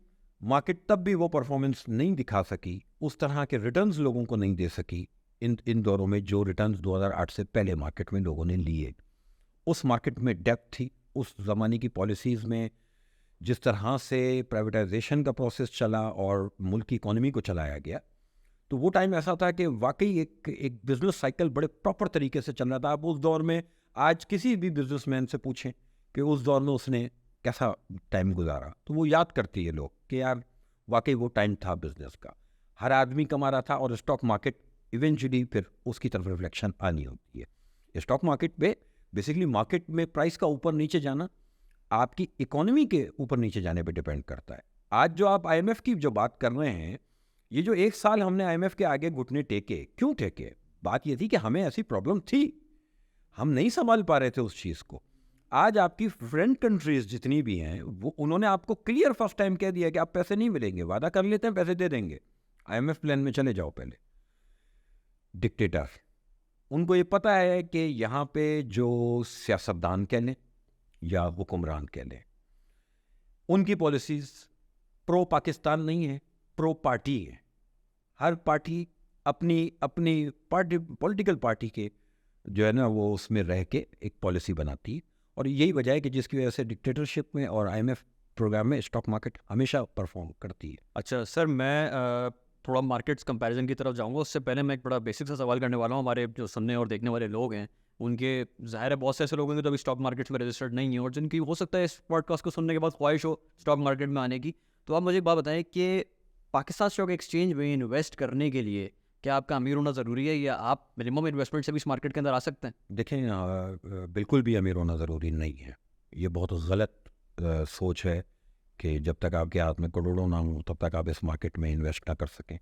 मार्केट तब भी वो परफॉर्मेंस नहीं दिखा सकी, उस तरह के रिटर्न्स लोगों को नहीं दे सकी इन दौरों में जो रिटर्न्स 2008 से पहले मार्केट में लोगों ने लिए। उस मार्केट में डेप्थ थी, उस ज़माने की पॉलिसीज़ में जिस तरह से प्राइवेटाइजेशन का प्रोसेस चला और मुल्क की इकोनॉमी को चलाया गया, तो वो टाइम ऐसा था कि वाकई एक बिजनेस साइकिल बड़े प्रॉपर तरीके से चल रहा था। आप उस दौर में आज किसी भी बिजनेसमैन से पूछें कि उस दौर में उसने कैसा टाइम गुजारा, तो वो याद करती है लोग कि यार वाकई वो टाइम था बिजनेस का, हर आदमी कमा रहा था और स्टॉक मार्केट इवेंचुअली फिर उसकी तरफ रिफ्लेक्शन आनी होती है। स्टॉक मार्केट पे बेसिकली मार्केट में प्राइस का ऊपर नीचे जाना आपकी इकोनॉमी के ऊपर नीचे जाने पे डिपेंड करता है। आज जो आप आईएमएफ की जो बात कर रहे हैं, ये जो 1 साल हमने आईएमएफ के आगे घुटने टेके, क्यों टेके? बात ये थी कि हमें ऐसी प्रॉब्लम थी, हम नहीं संभाल पा रहे थे उस चीज़ को। आज आपकी फ्रेंड कंट्रीज जितनी भी हैं, वो उन्होंने आपको क्लियर फर्स्ट टाइम कह दिया कि आप पैसे नहीं मिलेंगे, वादा कर लेते हैं पैसे दे देंगे, आईएमएफ प्लान में चले जाओ पहले। डिक्टेटर, उनको ये पता है कि यहाँ पे जो सियासतदान कह लें या हुक्मरान कह लें, उनकी पॉलिसीज़ प्रो पाकिस्तान नहीं है, प्रो पार्टी है। हर पार्टी अपनी अपनी पार्टी, पॉलिटिकल पार्टी के जो है ना, वो उसमें रह के एक पॉलिसी बनाती है। और यही वजह है कि जिसकी वजह से डिक्टेटरशिप में और आईएमएफ प्रोग्राम में स्टॉक मार्केट हमेशा परफॉर्म करती है। अच्छा सर, मैं थोड़ा मार्केट्स कंपैरिजन की तरफ जाऊंगा। उससे पहले मैं एक बड़ा बेसिक सा सवाल करने वाला हूँ। हमारे जो सुनने और देखने वाले लोग हैं, उनके ज़ाहिर है बहुत से ऐसे लोग होंगे जो अभी स्टॉक मार्केट्स में रजिस्टर्ड नहीं है, और जिनकी हो सकता है इस पॉडकास्ट को सुनने के बाद ख्वाहिश हो स्टॉक मार्केट में आने की। तो आप मुझे एक बात बताएं कि पाकिस्तान स्टॉक एक्सचेंज में इन्वेस्ट करने के लिए क्या आपका अमीर होना ज़रूरी है, या आप मिनिमम इन्वेस्टमेंट से भी इस मार्केट के अंदर आ सकते हैं? देखें, बिल्कुल भी अमीर होना ज़रूरी नहीं है। ये बहुत गलत सोच है कि जब तक आपके हाथ में करोड़ों ना हो तब तक आप इस मार्केट में इन्वेस्ट ना कर सकें।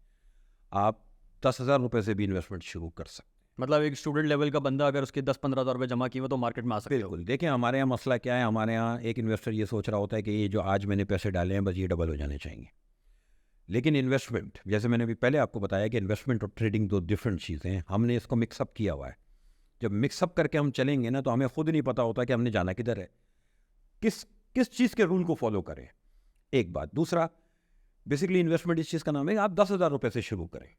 आप 10,000 रुपये से भी इन्वेस्टमेंट शुरू कर सकते हैं। मतलब एक स्टूडेंट लेवल का बंदा अगर उसके 10-15 हज़ार रुपये जमा किए हुए तो मार्केट में आ सकते हो। बिल्कुल। देखिए, हमारे यहाँ मसला क्या है, हमारे यहाँ एक इन्वेस्टर ये सोच रहा होता है कि ये जो आज मैंने पैसे डाले हैं बस ये डबल हो जाने चाहिए। लेकिन इन्वेस्टमेंट, जैसे मैंने अभी पहले आपको बताया कि इन्वेस्टमेंट और ट्रेडिंग दो डिफरेंट चीज़ें हैं। हमने इसको मिक्सअप किया हुआ है। जब मिक्सअप करके हम चलेंगे ना तो हमें खुद नहीं पता होता कि हमने जाना किधर है, किस किस चीज़ के रूल को फॉलो करें। एक बात। दूसरा, बेसिकली इन्वेस्टमेंट इस चीज़ का नाम है, आप 10,000 रुपये से शुरू करें,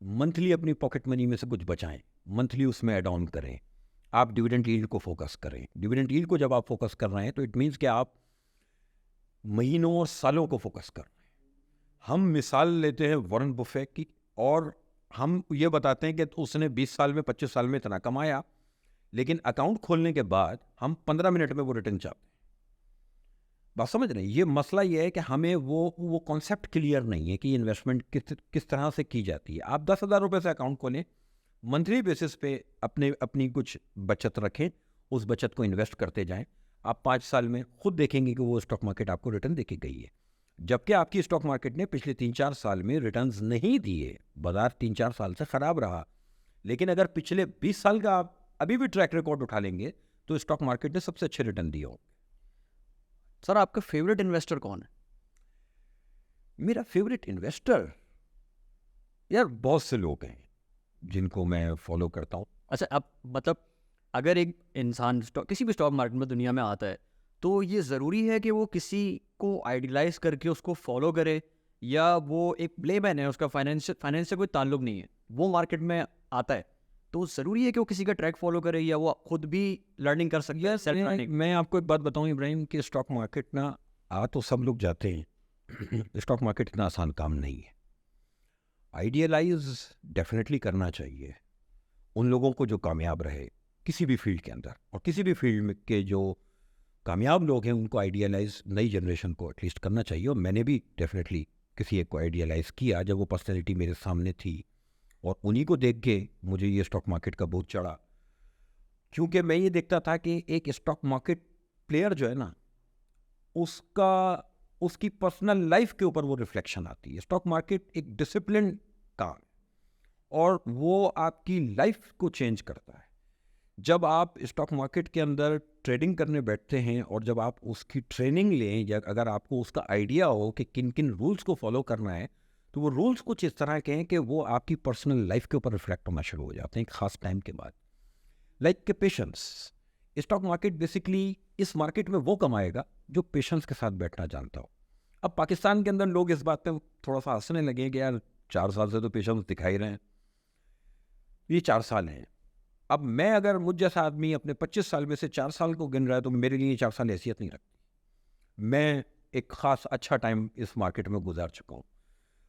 मंथली अपनी पॉकेट मनी में से कुछ बचाएं, मंथली उसमें एड ऑन करें, आप डिविडेंड यील्ड को फोकस करें। डिविडेंड यील्ड को जब आप फोकस कर रहे हैं तो इट मीन्स कि आप महीनों और सालों को फोकस कर रहे हैं। हम मिसाल लेते हैं वॉरेन बुफे की और हम ये बताते हैं कि उसने 20 साल में 25 साल में इतना कमाया, लेकिन अकाउंट खोलने के बाद हम 15 मिनट में वो रिटर्न चाहते हैं। बात समझ रहे हैं? ये मसला ये है कि हमें वो कॉन्सेप्ट क्लियर नहीं है कि इन्वेस्टमेंट किस तरह से की जाती है। आप 10,000 रुपये से अकाउंट खोलें, मंथली बेसिस पे अपनी कुछ बचत रखें, उस बचत को इन्वेस्ट करते जाएं। आप 5 साल में खुद देखेंगे कि वो स्टॉक मार्केट आपको रिटर्न देके गई है। जबकि आपकी स्टॉक मार्केट ने पिछले 3-4 साल में रिटर्न्स नहीं दिए, बाजार 3-4 साल से ख़राब रहा। लेकिन अगर पिछले 20 साल का आप अभी भी ट्रैक रिकॉर्ड उठा लेंगे तो स्टॉक मार्केट ने सबसे अच्छे रिटर्न दिए होंगे। सर, आपका फेवरेट इन्वेस्टर कौन है? मेरा फेवरेट इन्वेस्टर, यार बहुत से लोग हैं जिनको मैं फॉलो करता हूँ। अच्छा, आप मतलब अगर एक इंसान किसी भी स्टॉक मार्केट में दुनिया में आता है तो ये ज़रूरी है कि वो किसी को आइडियलाइज करके उसको फॉलो करे, या वो एक प्लेमैन है, उसका फाइनेंस से कोई ताल्लुक नहीं है, वो मार्केट में आता है तो ज़रूरी है कि वो किसी का ट्रैक फॉलो करे, या वो खुद भी लर्निंग कर सकता है, सेल्फ लर्निंग? मैं आपको एक बात बताऊं इब्राहिम, कि स्टॉक मार्केट ना, आ तो सब लोग जाते हैं स्टॉक मार्केट इतना आसान काम नहीं है। आइडियलाइज डेफिनेटली करना चाहिए उन लोगों को जो कामयाब रहे किसी भी फील्ड के अंदर, और किसी भी फील्ड में के जो कामयाब लोग हैं उनको आइडियलाइज नई जनरेशन को एटलीस्ट करना चाहिए। और मैंने भी डेफिनेटली किसी एक को आइडियलाइज किया जब वो पर्सनैलिटी मेरे सामने थी, और उन्हीं को देख के मुझे ये स्टॉक मार्केट का बहुत चढ़ा, क्योंकि मैं ये देखता था कि एक स्टॉक मार्केट प्लेयर जो है ना, उसकी पर्सनल लाइफ के ऊपर वो रिफ्लेक्शन आती है। स्टॉक मार्केट एक डिसिप्लिन काम है और वो आपकी लाइफ को चेंज करता है। जब आप स्टॉक मार्केट के अंदर ट्रेडिंग करने बैठते हैं और जब आप उसकी ट्रेनिंग लें, या अगर आपको उसका आइडिया हो कि किन किन रूल्स को फॉलो करना है, तो वो रूल्स कुछ इस तरह के हैं कि वो आपकी पर्सनल लाइफ के ऊपर रिफ्लेक्ट होना शुरू हो जाते हैं एक ख़ास टाइम के बाद। लाइक के पेशेंस। स्टॉक मार्केट बेसिकली इस मार्केट में वो कमाएगा जो पेशेंस के साथ बैठना जानता हो। अब पाकिस्तान के अंदर लोग इस बात पे थोड़ा सा हंसने लगे कि यार 4 साल से तो पेशेंस दिखा ही रहे हैं, ये 4 साल हैं। अब मैं, अगर मुझ जैसा आदमी अपने 25 साल में से 4 साल को गिन रहा है तो मेरे लिए 4 साल हैसियत नहीं रखती। मैं एक ख़ास अच्छा टाइम इस मार्केट में गुजार चुका हूँ।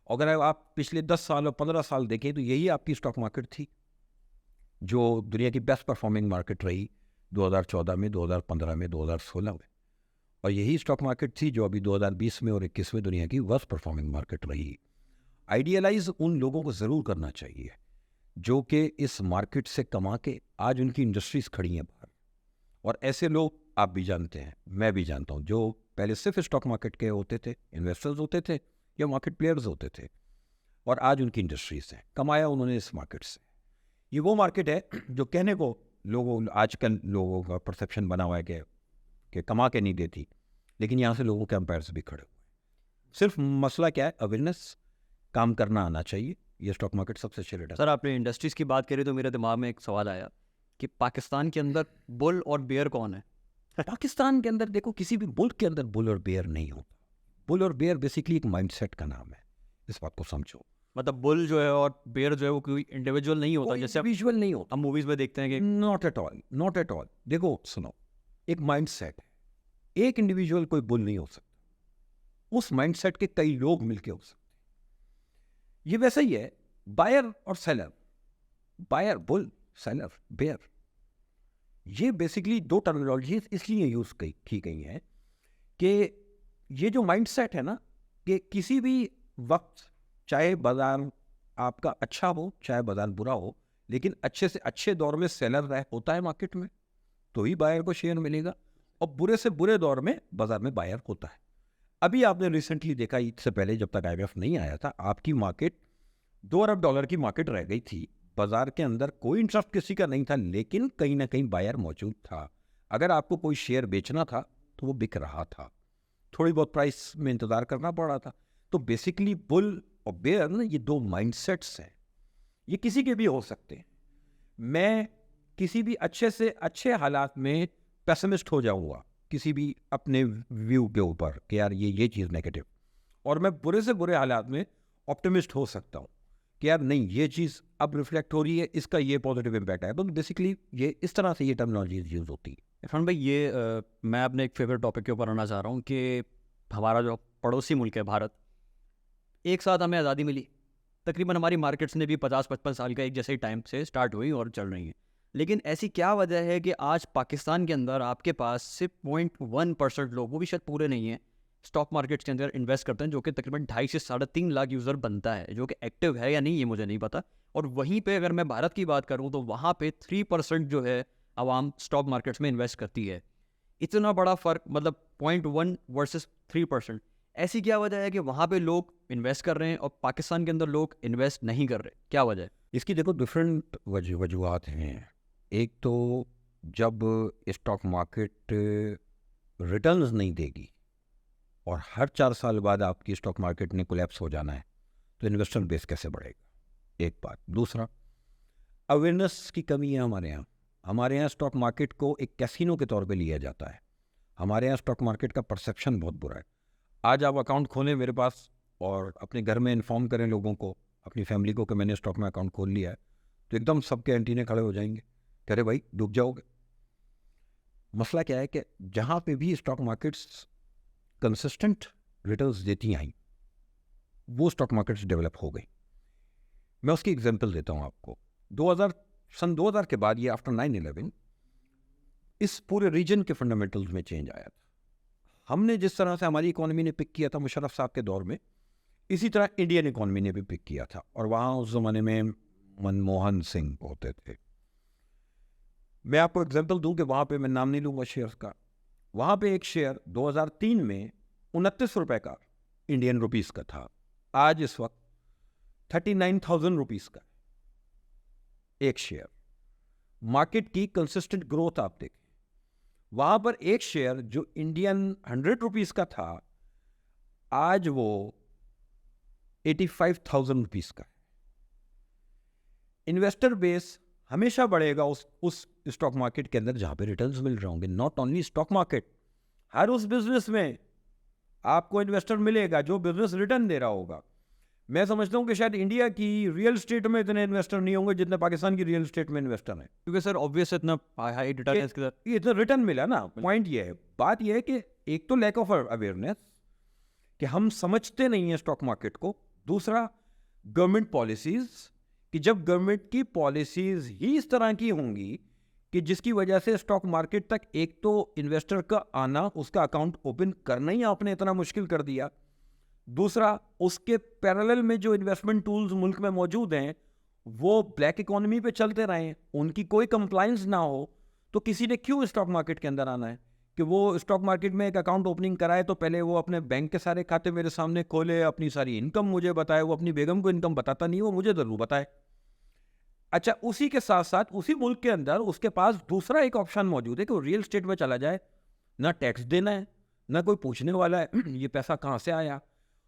अगर आप पिछले 10 साल और 15 साल देखें तो यही आपकी स्टॉक मार्केट थी जो दुनिया की बेस्ट परफॉर्मिंग मार्केट रही 2014 में, 2015 में, 2016 में। और यही स्टॉक मार्केट थी जो अभी 2020 में और 21 में दुनिया की वर्स्ट परफॉर्मिंग मार्केट रही। आइडियलाइज उन लोगों को ज़रूर करना चाहिए जो कि इस मार्केट से कमा के आज उनकी इंडस्ट्रीज खड़ी हैं बाहर। और ऐसे लोग आप भी जानते हैं, मैं भी जानता हूँ, जो पहले सिर्फ स्टॉक मार्केट के होते थे, इन्वेस्टर्स होते थे या मार्केट प्लेयर्स होते थे, और आज उनकी इंडस्ट्रीज हैं, कमाया उन्होंने इस मार्केट से। ये वो मार्केट है जो कहने को लोगों, आजकल लोगों का परसेप्शन बना हुआ है कि कमा के नहीं देती, लेकिन यहाँ से लोगों के एम्पायर्स भी खड़े हुए। सिर्फ मसला क्या है, अवेयरनेस, काम करना आना चाहिए। ये स्टॉक मार्केट सबसे अच्छे रेट है। सर, आपने इंडस्ट्रीज़ की बात करी तो मेरे दिमाग में एक सवाल आया कि पाकिस्तान के अंदर बुल और बेयर कौन है? पाकिस्तान के अंदर देखो, किसी भी मुल्क के अंदर बुल और बेयर नहीं होता। बुल और बेयर बेसिकली एक माइंडसेट का नाम है, इस बात को समझो। मतलब बुल जो है और बेयर जो है वो कोई इंडिविजुअल नहीं होता, जैसे विजुअल नहीं होता। हम मूवीज़ में देखते हैं कि not at all, not at all. देखो सुनो, एक माइंडसेट है, एक इंडिविजुअल कोई बुल नहीं हो सकता, उस माइंडसेट के कई लोग मिलके हो सकते हैं। ये वैसा ही है, बायर और seller, buyer bull, seller bear. ये बेसिकली दो टर्मिनोलॉजीज इसलिए यूज की गई हैं कि ये जो माइंडसेट है ना, कि किसी भी वक्त, चाहे बाजार आपका अच्छा हो चाहे बाजार बुरा हो, लेकिन अच्छे से अच्छे दौर में सेलर रह होता है मार्केट में, तो ही बायर को शेयर मिलेगा, और बुरे से बुरे दौर में बाजार में बायर होता है। अभी आपने रिसेंटली देखा, ईद से पहले जब तक IMF नहीं आया था, आपकी मार्केट $2 अरब की मार्केट रह गई थी। बाजार के अंदर कोई इंटरेस्ट किसी का नहीं था, लेकिन कहीं ना कहीं बायर मौजूद था। अगर आपको कोई शेयर बेचना था तो वो बिक रहा था, थोड़ी बहुत प्राइस में इंतजार करना पड़ रहा था। तो बेसिकली बुल और बेयर ना, ये दो माइंडसेट्स हैं, ये किसी के भी हो सकते हैं। मैं किसी भी अच्छे से अच्छे हालात में पेसिमिस्ट हो जाऊंगा किसी भी अपने व्यू के ऊपर कि यार ये चीज़ नेगेटिव, और मैं बुरे से बुरे हालात में ऑप्टिमिस्ट हो सकता हूँ कि यार नहीं, ये चीज़ अब रिफ्लेक्ट हो रही है, इसका ये पॉजिटिव इम्पैक्ट है। तो बेसिकली ये इस तरह से ये टर्मिनोलॉजी यूज़ होती है। इरफान भाई, ये मैं अपने एक फेवरेट टॉपिक के ऊपर आना चाह रहा हूँ कि हमारा जो पड़ोसी मुल्क है भारत, एक साथ हमें आज़ादी मिली, तकरीबन हमारी मार्केट्स ने भी 50-55 साल का एक जैसे ही टाइम से स्टार्ट हुई और चल रही हैं। लेकिन ऐसी क्या वजह है कि आज पाकिस्तान के अंदर आपके पास सिर्फ 0.1% लोग, वो भी शायद पूरे नहीं हैं, स्टॉक मार्केट्स के अंदर इन्वेस्ट करते हैं, जो कि तकरीबन 2.5 से 3.5 लाख यूज़र बनता है, जो कि एक्टिव है या नहीं ये मुझे नहीं पता। और वहीं पे अगर मैं भारत की बात करूँ तो वहाँ पे 3% जो है आवाम स्टॉक मार्केट्स में इन्वेस्ट करती है। इतना बड़ा फ़र्क, मतलब 0.1 वर्सेस 3%। ऐसी क्या वजह है कि वहाँ पे लोग इन्वेस्ट कर रहे हैं और पाकिस्तान के अंदर लोग इन्वेस्ट नहीं कर रहे? क्या वजह है? इसकी देखो डिफरेंट वजूहत हैं। एक तो जब स्टॉक मार्केट रिटर्न्स नहीं देगी और हर 4 साल बाद आपकी स्टॉक मार्केट ने कोलैप्स हो जाना है, तो इन्वेस्टर बेस कैसे बढ़ेगा? एक बात। दूसरा, अवेयरनेस की कमी है हमारे यहाँ। हमारे यहाँ स्टॉक मार्केट को एक कैसीनो के तौर पे लिया जाता है। हमारे यहाँ स्टॉक मार्केट का परसेप्शन बहुत बुरा है। आज आप अकाउंट खोलें मेरे पास और अपने घर में इन्फॉर्म करें लोगों को, अपनी फैमिली को, कि मैंने स्टॉक में अकाउंट खोल लिया है, तो एकदम सबके एंटीने खड़े हो जाएंगे, कह रहे भाई डूब जाओगे। मसला क्या है कि जहाँ पे भी स्टॉक मार्केट्स कंसिस्टेंट रिटर्न्स देती आई, वो स्टॉक मार्केट्स डेवलप हो गई। मैं उसकी एग्जांपल देता हूँ आपको। सन 2000 के बाद, ये आफ्टर 9/11, इस पूरे रीजन के फंडामेंटल्स में चेंज आया था। हमने जिस तरह से हमारी इकोनॉमी ने पिक किया था मुशर्रफ साहब के दौर में, इसी तरह इंडियन इकोनॉमी ने भी पिक किया था। और वहाँ उस ज़माने में मनमोहन सिंह होते थे। मैं आपको एग्जांपल दूं कि वहाँ पे, मैं नाम नहीं लूँगा शेयर्स का, वहाँ पे एक शेयर 2003 में 29 रुपए का इंडियन रुपीस का था। आज इस वक्त 39,000 रुपीस का एक शेयर। मार्केट की कंसिस्टेंट ग्रोथ आप देखें, वहाँ पर एक शेयर जो इंडियन 100 रुपीस का था, आज वो 85,000 रुपीस का है। इन्वेस्टर बेस हमेशा बढ़ेगा उस स्टॉक मार्केट के अंदर जहाँ पे रिटर्न्स मिल रहे होंगे। नॉट ओनली स्टॉक मार्केट, हर उस बिजनेस में आपको इन्वेस्टर मिलेगा जो बिजनेस रिटर्न दे रहा होगा। मैं समझता हूँ कि शायद इंडिया की रियल स्टेट में इतने इन्वेस्टर नहीं होंगे जितने पाकिस्तान की रियल स्टेट में इन्वेस्टर हैं, क्योंकि सर ऑब्वियस इतना हाई रिटर्न है इसके साथ। ये इतना रिटर्न मिला ना। पॉइंट ये है, बात ये है कि एक तो लैक ऑफ अवेयरनेस, कि हम समझते नहीं हैं स्टॉक मार्केट को। दूसरा, गवर्नमेंट पॉलिसीज, कि जब गवर्नमेंट की पॉलिसीज ही इस तरह की होंगी कि जिसकी वजह से स्टॉक मार्केट तक एक तो इन्वेस्टर का आना, उसका अकाउंट ओपन करना ही आपने इतना मुश्किल कर दिया। दूसरा, उसके पैरेलल में जो इन्वेस्टमेंट टूल्स मुल्क में मौजूद हैं वो ब्लैक इकोनॉमी पे चलते रहें, उनकी कोई कंप्लायंस ना हो, तो किसी ने क्यों स्टॉक मार्केट के अंदर आना है? कि वो स्टॉक मार्केट में एक अकाउंट ओपनिंग कराए तो पहले वो अपने बैंक के सारे खाते मेरे सामने खोले, अपनी सारी इनकम मुझे बताए। वो अपनी बेगम को इनकम बताता नहीं, वो मुझे ज़रूर बताए। अच्छा, उसी के साथ साथ उसी मुल्क के अंदर उसके पास दूसरा एक ऑप्शन मौजूद है कि वो रियल स्टेट में चला जाए, ना टैक्स देना है, ना कोई पूछने वाला है ये पैसा कहाँ से आया,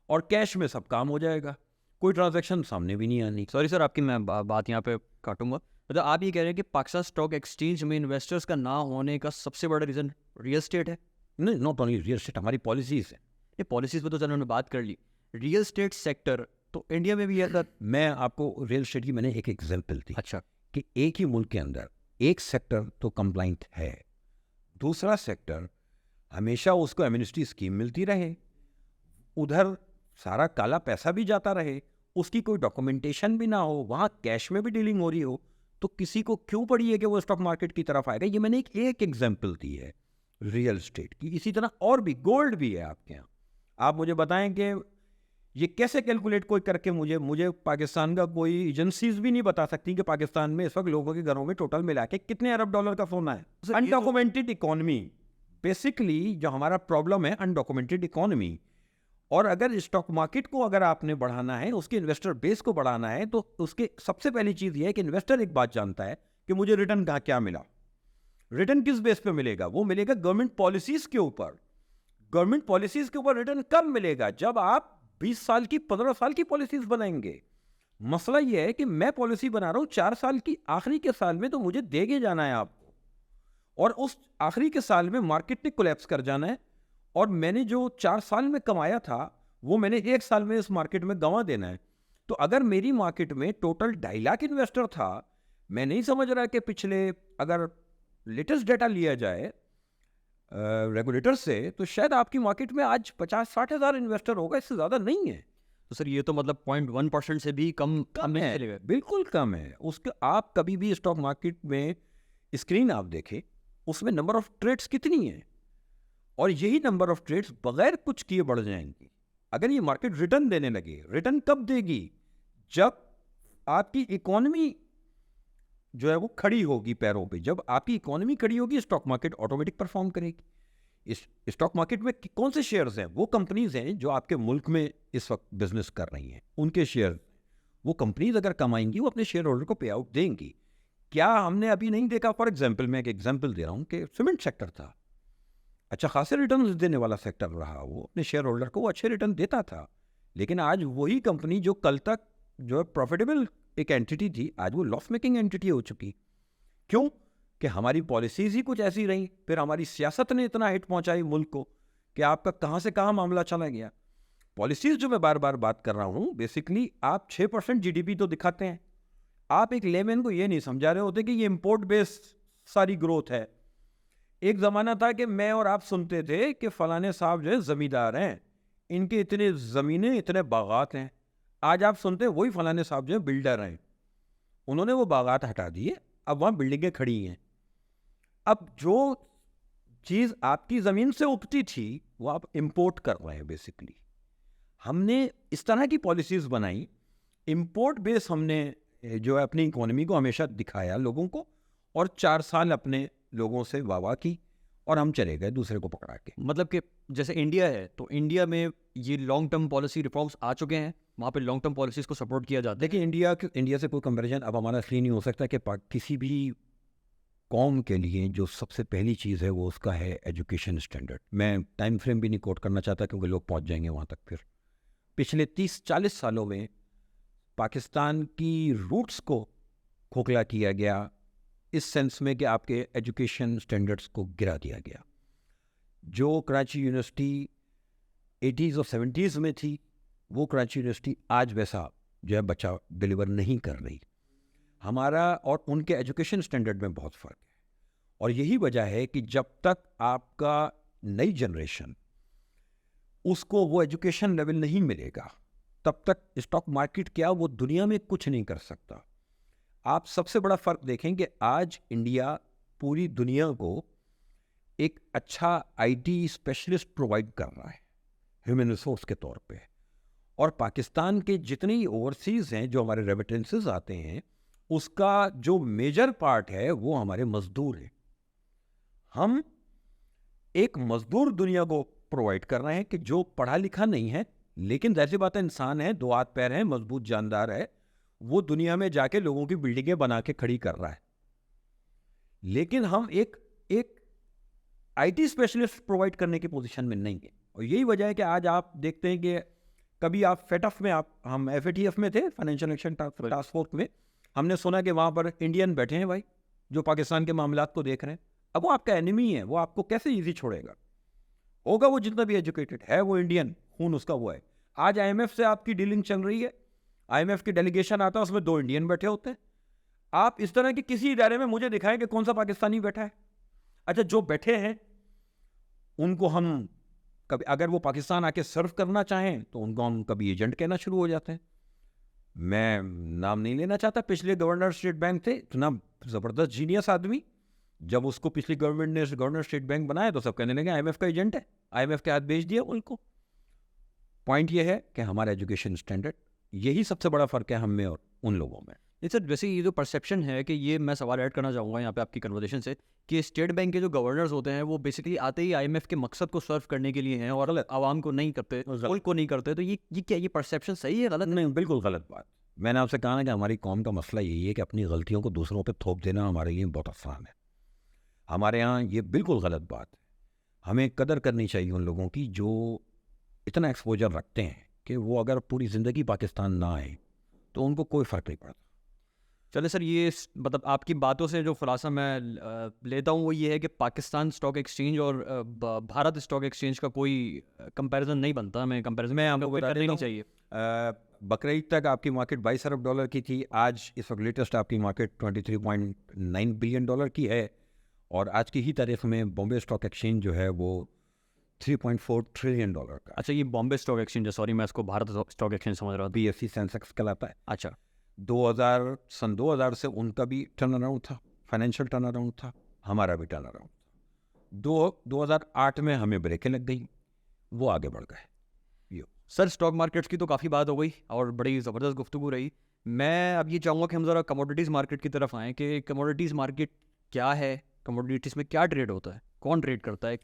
और कैश में सब काम हो जाएगा, कोई ट्रांजैक्शन सामने भी नहीं आनी। सॉरी सर, आपकी मैं बात यहाँ पे काटूंगा। मतलब आप ये कह रहे हैं कि पाकिस्तान स्टॉक एक्सचेंज में इन्वेस्टर्स का ना होने का सबसे बड़ा रीज़न रियल स्टेट है? नहीं, नॉट ओनली रियल स्टेट, हमारी पॉलिसीज है। ये पॉलिसीज़ पे तो चलो हमने बात कर ली, रियल स्टेट सेक्टर तो इंडिया में भी है सर। मैं आपको रियल स्टेट की मैंने एक एग्जाम्पल दी। अच्छा, कि एक ही मुल्क के अंदर एक सेक्टर तो कंप्लाइंट है, दूसरा सेक्टर हमेशा उसको एमनेस्टी स्कीम मिलती रहे, उधर सारा काला पैसा भी जाता रहे, उसकी कोई डॉक्यूमेंटेशन भी ना हो, वहाँ कैश में भी डीलिंग हो रही हो, तो किसी को क्यों पड़ी है कि वो स्टॉक मार्केट की तरफ आएगा? ये मैंने एक एग्जाम्पल दी है रियल स्टेट की। इसी तरह और भी, गोल्ड भी है आपके यहाँ। आप मुझे बताएं कि ये कैसे कैलकुलेट कोई करके मुझे पाकिस्तान का कोई एजेंसीज भी नहीं बता सकती कि पाकिस्तान में इस वक्त लोगों के घरों में टोटल मिला के कितने अरब डॉलर का सोना है। अनडॉक्यूमेंटेड इकोनॉमी, बेसिकली जो हमारा प्रॉब्लम है अनडॉक्यूमेंटेड इकोनॉमी। और अगर स्टॉक मार्केट को अगर आपने बढ़ाना है, उसके इन्वेस्टर बेस को बढ़ाना है, तो उसके सबसे पहली चीज़ ये है कि इन्वेस्टर एक बात जानता है कि मुझे रिटर्न कहाँ क्या मिला। रिटर्न किस बेस पे मिलेगा? वो मिलेगा गवर्नमेंट पॉलिसीज़ के ऊपर। गवर्नमेंट पॉलिसीज़ के ऊपर रिटर्न कब मिलेगा? जब आप 20 साल की 15 साल की पॉलिसीज़ बनाएंगे। मसला ये है कि मैं पॉलिसी बना रहा हूँ 4 साल की, आखिरी के साल में तो मुझे दे के जाना है आपको, और उस आखिरी के साल में मार्केट ने कोलैप्स कर जाना है, और मैंने जो 4 साल में कमाया था वो मैंने 1 साल में इस मार्केट में गंवा देना है। तो अगर मेरी मार्केट में टोटल 2.5 लाख इन्वेस्टर था, मैं नहीं समझ रहा कि पिछले, अगर लेटेस्ट डेटा लिया जाए रेगुलेटर से, तो शायद आपकी मार्केट में आज 50-60 हज़ार इन्वेस्टर होगा, इससे ज़्यादा नहीं है। तो सर ये तो मतलब 0.1% से भी कम कम नहीं है, चलेगा। बिल्कुल कम है। उसके आप कभी भी स्टॉक मार्केट में स्क्रीन आप देखें, उसमें नंबर ऑफ ट्रेड्स कितनी है, और यही नंबर ऑफ ट्रेड्स बगैर कुछ किए बढ़ जाएंगी। अगर ये मार्केट रिटर्न देने लगे, रिटर्न कब देगी? जब आपकी इकोनॉमी जो है वो खड़ी होगी पैरों पे। जब आपकी इकोनॉमी खड़ी होगी, स्टॉक मार्केट ऑटोमेटिक परफॉर्म करेगी। इस स्टॉक मार्केट में कौन से शेयर्स हैं? वो कंपनीज हैं जो आपके मुल्क में इस वक्त बिजनेस कर रही हैं, उनके शेयर। वो कंपनीज अगर कमाएंगी, वो अपने शेयर होल्डर को पे आउट देंगी। क्या हमने अभी नहीं देखा? फॉर एग्जाम्पल, मैं एक एग्जाम्पल दे रहा हूँ कि सीमेंट सेक्टर था, अच्छा खासे रिटर्न देने वाला सेक्टर रहा, वो अपने शेयर होल्डर को वो अच्छे रिटर्न देता था। लेकिन आज वही कंपनी जो कल तक जो है प्रॉफिटेबल एक एंटिटी थी, आज वो लॉस मेकिंग एंटिटी हो चुकी। क्यों? कि हमारी पॉलिसीज ही कुछ ऐसी रही, फिर हमारी सियासत ने इतना हिट पहुंचाई मुल्क को कि आपका कहाँ से कहाँ मामला चला गया। पॉलिसीज जो मैं बार बार बात कर रहा हूँ, बेसिकली आप 6% जीडीपी तो दिखाते हैं, आप एक लेमैन को ये नहीं समझा रहे होते कि ये इम्पोर्ट बेस्ड सारी ग्रोथ है। एक ज़माना था कि मैं और आप सुनते थे कि फलाने साहब जो है ज़मींदार हैं, इनके इतने ज़मीनें, इतने बागात हैं। आज आप सुनते हैं वही फलाने साहब जो है बिल्डर हैं, उन्होंने वो बागात हटा दिए, अब वहाँ बिल्डिंगें खड़ी हैं। अब जो चीज़ आपकी ज़मीन से उगती थी वो आप इम्पोर्ट कर रहे हैं। बेसिकली हमने इस तरह की पॉलिसीज़ बनाई, इम्पोर्ट बेस हमने जो है अपनी इकोनॉमी को हमेशा दिखाया लोगों को, और 4 साल अपने लोगों से वाह की, और हम चले गए दूसरे को पकड़ा के। मतलब कि जैसे इंडिया है, तो इंडिया में ये लॉन्ग टर्म पॉलिसी रिफॉर्म्स आ चुके हैं, वहाँ पे लॉन्ग टर्म पॉलिसीज़ को सपोर्ट किया जाता है। देखिए, इंडिया से कोई कंपैरिजन अब हमारा इसलिए नहीं हो सकता कि किसी भी कौम के लिए जो सबसे पहली चीज़ है वो उसका है एजुकेशन स्टैंडर्ड। मैं टाइम फ्रेम भी नहीं कोट करना चाहता क्योंकि लोग पहुंच जाएंगे वहाँ तक। फिर पिछले 30-40 सालों में पाकिस्तान की रूट्स को खोखला किया गया, इस सेंस में कि आपके एजुकेशन स्टैंडर्ड्स को गिरा दिया गया। जो कराची यूनिवर्सिटी 80s और 70s में थी, वो कराची यूनिवर्सिटी आज वैसा जो है बच्चा डिलीवर नहीं कर रही। हमारा और उनके एजुकेशन स्टैंडर्ड में बहुत फ़र्क है, और यही वजह है कि जब तक आपका नई जनरेशन उसको वो एजुकेशन लेवल नहीं मिलेगा, तब तक स्टॉक मार्केट क्या वो दुनिया में कुछ नहीं कर सकता। आप सबसे बड़ा फ़र्क देखें कि आज इंडिया पूरी दुनिया को एक अच्छा आईटी स्पेशलिस्ट प्रोवाइड कर रहा है ह्यूमन रिसोर्स के तौर पे, और पाकिस्तान के जितने ही ओवरसीज़ हैं जो हमारे रेमिटेंसेस आते हैं, उसका जो मेजर पार्ट है वो हमारे मजदूर हैं। हम एक मजदूर दुनिया को प्रोवाइड कर रहे हैं कि जो पढ़ा लिखा नहीं है, लेकिन जैसी बात है, इंसान है, 2 हाथ पैर हैं, मजबूत जानदार है, वो दुनिया में जाके लोगों की बिल्डिंगें बना के खड़ी कर रहा है। लेकिन हम एक आईटी स्पेशलिस्ट प्रोवाइड करने की पोजीशन में नहीं है, और यही वजह है कि आज आप देखते हैं कि कभी आप फेटफ में, हम FATF में थे, फाइनेंशियल एक्शन टास्क फोर्स में, हमने सुना कि वहाँ पर इंडियन बैठे हैं भाई जो पाकिस्तान के मामलात को देख रहे हैं। अब वो आपका एनिमी है, वो आपको कैसे ईजी छोड़ेगा? होगा वो जितना भी एजुकेटेड है, वो इंडियन खून उसका वो है। आज IMF से आपकी डीलिंग चल रही है, IMF की डेलीगेशन आता है, उसमें 2 इंडियन बैठे होते हैं। आप इस तरह के किसी इदारे में मुझे दिखाएं कि कौन सा पाकिस्तानी बैठा है। अच्छा, जो बैठे हैं उनको हम कभी, अगर वो पाकिस्तान आके सर्व करना चाहें तो उनको हम कभी एजेंट कहना शुरू हो जाते हैं। मैं नाम नहीं लेना चाहता, पिछले गवर्नर स्टेट बैंक थे, इतना ज़बरदस्त जीनियस आदमी, जब उसको पिछली गवर्नमेंट ने गवर्नर स्टेट बैंक बनाया तो सब कहने लगे IMF का एजेंट है, IMF के हाथ बेच दिया उनको। पॉइंट ये है कि हमारा एजुकेशन स्टैंडर्ड, यही सबसे बड़ा फ़र्क है हम में और उन लोगों में। नहीं सर, वैसे ये जो परसेप्शन है कि ये मैं सवाल ऐड करना चाहूँगा यहाँ पे आपकी कन्वर्सेशन से, कि स्टेट बैंक के जो गवर्नर्स होते हैं वो बेसिकली आते ही आईएमएफ के मकसद को सर्व करने के लिए हैं और आवाम को नहीं करते, मुल्क को नहीं करते। तो ये क्या, ये परसेप्शन सही है, गलत है? नहीं, बिल्कुल गलत बात। मैंने आपसे कहा ना कि हमारी कौम का मसला यही है कि अपनी गलतियों को दूसरों पे थोप देना हमारे लिए बहुत आसान है। हमारे यहाँ ये बिल्कुल गलत बात है। हमें कदर करनी चाहिए उन लोगों की जो इतना एक्सपोजर रखते हैं कि वो अगर पूरी ज़िंदगी पाकिस्तान ना आए तो उनको कोई फ़र्क नहीं पड़ता। चले सर, ये मतलब आपकी बातों से जो खुलासा मैं लेता हूँ वो ये है कि पाकिस्तान स्टॉक एक्सचेंज और भारत स्टॉक एक्सचेंज का कोई कंपैरिजन नहीं बनता। मैं कंपैरिजन में आपको बता करनी देता नहीं हूँ। चाहिए। बकरीद तक आपकी मार्केट 22 अरब डॉलर की थी। आज इस वक्त लेटेस्ट आपकी मार्केट 23.9 बिलियन डॉलर की है और आज की ही तारीख में बॉम्बे स्टॉक एक्सचेंज जो है वो 3.4 ट्रिलियन डॉलर का। अच्छा, ये बॉम्बे स्टॉक एक्सचेंज है, सॉरी मैं इसको भारत स्टॉक एक्सचेंज समझ रहा था। BSE सेंसेक्स कहलाता है। अच्छा, 2000 से उनका भी टर्न अराउंड था, फाइनेंशियल टर्न अराउंड था, हमारा भी टर्न अराउंड था। 2008 में हमें ब्रेकें लग गई, वो आगे बढ़ गए। सर स्टॉक मार्केट्स की तो काफ़ी बात हो गई और बड़ी ज़बरदस्त गुफ्तगू रही। मैं अब ये चाहूँगा कि हम ज़रा कमोडिटीज़ मार्केट की तरफ आएँ कि कमोडिटीज़ मार्केट क्या है, कमोडिटीज़ में क्या ट्रेड होता है, कौन ट्रेड करता है,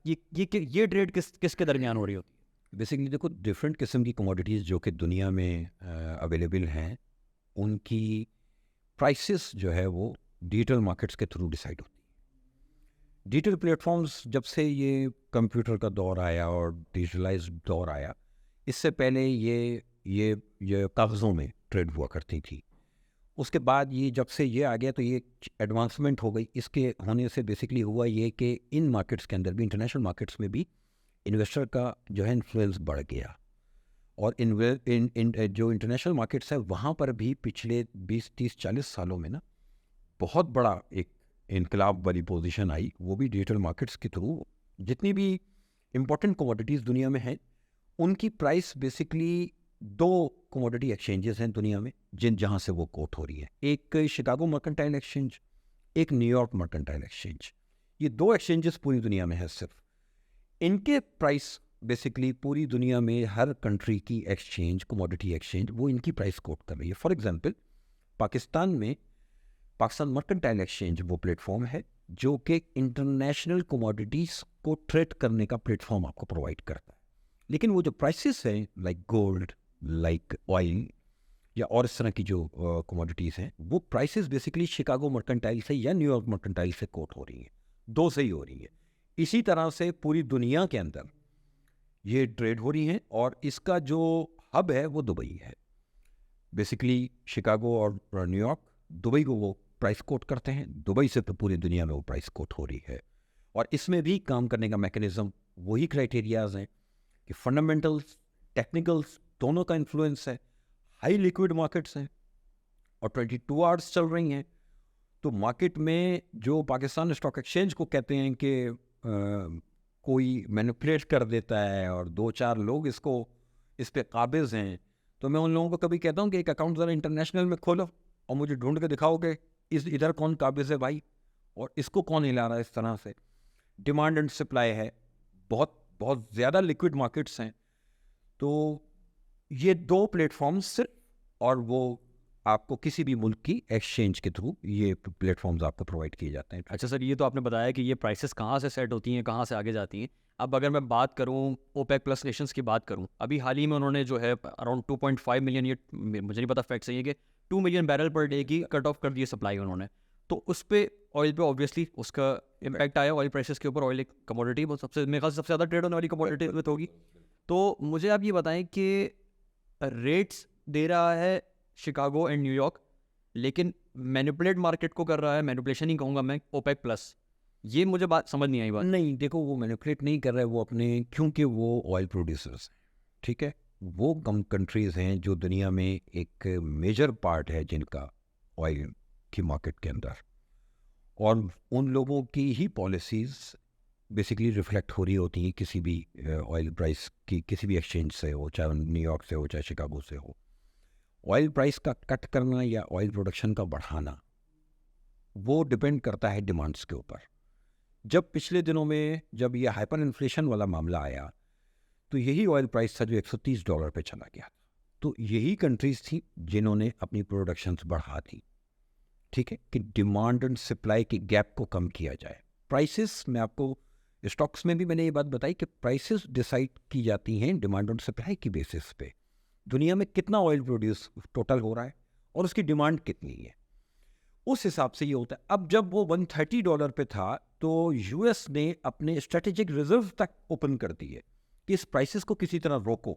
ये ट्रेड किसके दरमियान हो रही होती है? बेसिकली देखो, डिफरेंट किस्म की कमोडिटीज़ जो कि दुनिया में अवेलेबल हैं, उनकी प्राइसेस जो है वो डिजिटल मार्केट्स के थ्रू डिसाइड होती है। डिजिटल प्लेटफॉर्म्स जब से ये कंप्यूटर का दौर आया और डिजिटलाइज्ड दौर आया, इससे पहले ये कागज़ों में ट्रेड हुआ करती थी। उसके बाद ये जब से ये आ गया तो ये एडवांसमेंट हो गई। इसके होने से बेसिकली हुआ ये कि इन मार्केट्स के अंदर भी, इंटरनेशनल मार्केट्स में भी इन्वेस्टर का जो है इन्फ्लुएंस बढ़ गया और जो इंटरनेशनल मार्केट्स है वहाँ पर भी पिछले 20, 30, 40 सालों में ना बहुत बड़ा एक इनकलाब वाली पोजीशन आई, वो भी डिजिटल मार्केट्स के थ्रू। जितनी भी इम्पोर्टेंट कमोडिटीज़ दुनिया में हैं उनकी प्राइस बेसिकली 2 कमोडिटी एक्सचेंजेस हैं दुनिया में जहाँ से वो कोट हो रही है। एक शिकागो मर्केंटाइल एक्सचेंज, एक न्यूयॉर्क मर्केंटाइल एक्सचेंज। ये 2 एक्सचेंजेस पूरी दुनिया में है सिर्फ। इनके प्राइस बेसिकली पूरी दुनिया में हर कंट्री की एक्सचेंज, कमोडिटी एक्सचेंज, वो इनकी प्राइस कोट कर रही है। फॉर एग्जांपल पाकिस्तान में पाकिस्तान मर्केंटाइल एक्सचेंज वो प्लेटफॉर्म है जो कि इंटरनेशनल कमोडिटीज़ को ट्रेड करने का प्लेटफॉर्म आपको प्रोवाइड करता है। लेकिन वो जो प्राइसेस हैं लाइक गोल्ड, लाइक ऑयल या और इस तरह की जो कमोडिटीज़ हैं, वो प्राइसेस बेसिकली शिकागो मर्केंटाइल से या न्यूयॉर्क मर्केंटाइल से कोट हो रही हैं, 2 से ही हो रही है। इसी तरह से पूरी दुनिया के अंदर ये ट्रेड हो रही हैं और इसका जो हब है वो दुबई है। बेसिकली शिकागो और न्यूयॉर्क, दुबई को वो प्राइस कोट करते हैं, दुबई से तो पूरी दुनिया में वो प्राइस कोट हो रही है। और इसमें भी काम करने का मैकेनिज़्म वही क्राइटेरियाज हैं कि फंडामेंटल्स, टेक्निकल्स दोनों का इन्फ्लुएंस है, हाई लिक्विड मार्केट्स हैं और 22 आवर्स चल रही हैं। तो मार्केट में जो पाकिस्तान स्टॉक एक्सचेंज को कहते हैं कि कोई मैनिपुलेट कर देता है और 2-4 लोग इस पे काबिज़ हैं, तो मैं उन लोगों को कभी कहता हूँ कि एक अकाउंट ज़रा इंटरनेशनल में खोलो और मुझे ढूंढ के दिखाओगे इधर कौन काबिज़ है भाई और इसको कौन हिला रहा है इस तरह से। डिमांड एंड सप्लाई है, बहुत बहुत ज़्यादा लिक्विड मार्केट्स हैं। तो ये 2 प्लेटफॉर्म्स सिर्फ, और वो आपको किसी भी मुल्क की एक्सचेंज के थ्रू ये प्लेटफॉर्म्स आपको प्रोवाइड किए जाते हैं। अच्छा सर, ये तो आपने बताया कि ये प्राइसेस कहाँ से सेट होती हैं, कहाँ से आगे जाती हैं। अब अगर मैं बात करूँ ओपेक प्लस नेशंस की बात करूँ, अभी हाल ही में उन्होंने जो है अराउंड 2.5 मिलियन, ये मुझे नहीं पता फैक्ट सही है कि 2 मिलियन बैरल पर डे की कट ऑफ कर दी सप्लाई उन्होंने। तो उस पर ऑयल पे ऑब्वियसली उसका इम्पैक्ट आया ऑयल प्राइसेस के ऊपर। ऑयल एक कमोडिटी, वो सबसे मेरे ख्याल से सबसे ज़्यादा ट्रेड होने वाली कमोडिटी में होगी। तो मुझे आप ये बताएं कि रेट्स दे रहा है शिकागो एंड न्यूयॉर्क, लेकिन मैनिपुलेट मार्केट को कर रहा है, मैनिपुलेशन ही कहूँगा मैं, ओपेक प्लस। ये मुझे बात समझ नहीं आई बात। नहीं, देखो वो मैनिपुलेट नहीं कर रहा है, वो अपने, क्योंकि वो ऑयल प्रोड्यूसर्स हैं, ठीक है। वो कम कंट्रीज़ हैं जो दुनिया में एक मेजर पार्ट है जिनका ऑयल की मार्केट के अंदर, और उन लोगों की ही पॉलिसीज़ बेसिकली रिफ्लेक्ट हो रही होती हैं किसी भी ऑयल प्राइस की, किसी भी एक्सचेंज से हो, चाहे न्यूयॉर्क से हो, चाहे शिकागो से हो। ऑयल प्राइस का कट करना या ऑयल प्रोडक्शन का बढ़ाना वो डिपेंड करता है डिमांड्स के ऊपर। जब पिछले दिनों में जब ये हाइपर इन्फ्लेशन वाला मामला आया, तो यही ऑयल प्राइस था जो $130 पे चला गया। तो यही कंट्रीज थी जिन्होंने अपनी प्रोडक्शंस बढ़ा दी, ठीक है, कि डिमांड एंड सप्लाई के गैप को कम किया जाए। प्राइसेस में आपको स्टॉक्स में भी मैंने ये बात बताई कि प्राइसेस डिसाइड की जाती हैं डिमांड एंड सप्लाई की बेसिस पे। दुनिया में कितना ऑयल प्रोड्यूस टोटल हो रहा है और उसकी डिमांड कितनी है, उस हिसाब से ये होता है। अब जब वो $130 पे था तो यूएस ने अपने स्ट्रेटेजिक रिजर्व तक ओपन कर दिए कि इस प्राइसेस को किसी तरह रोको,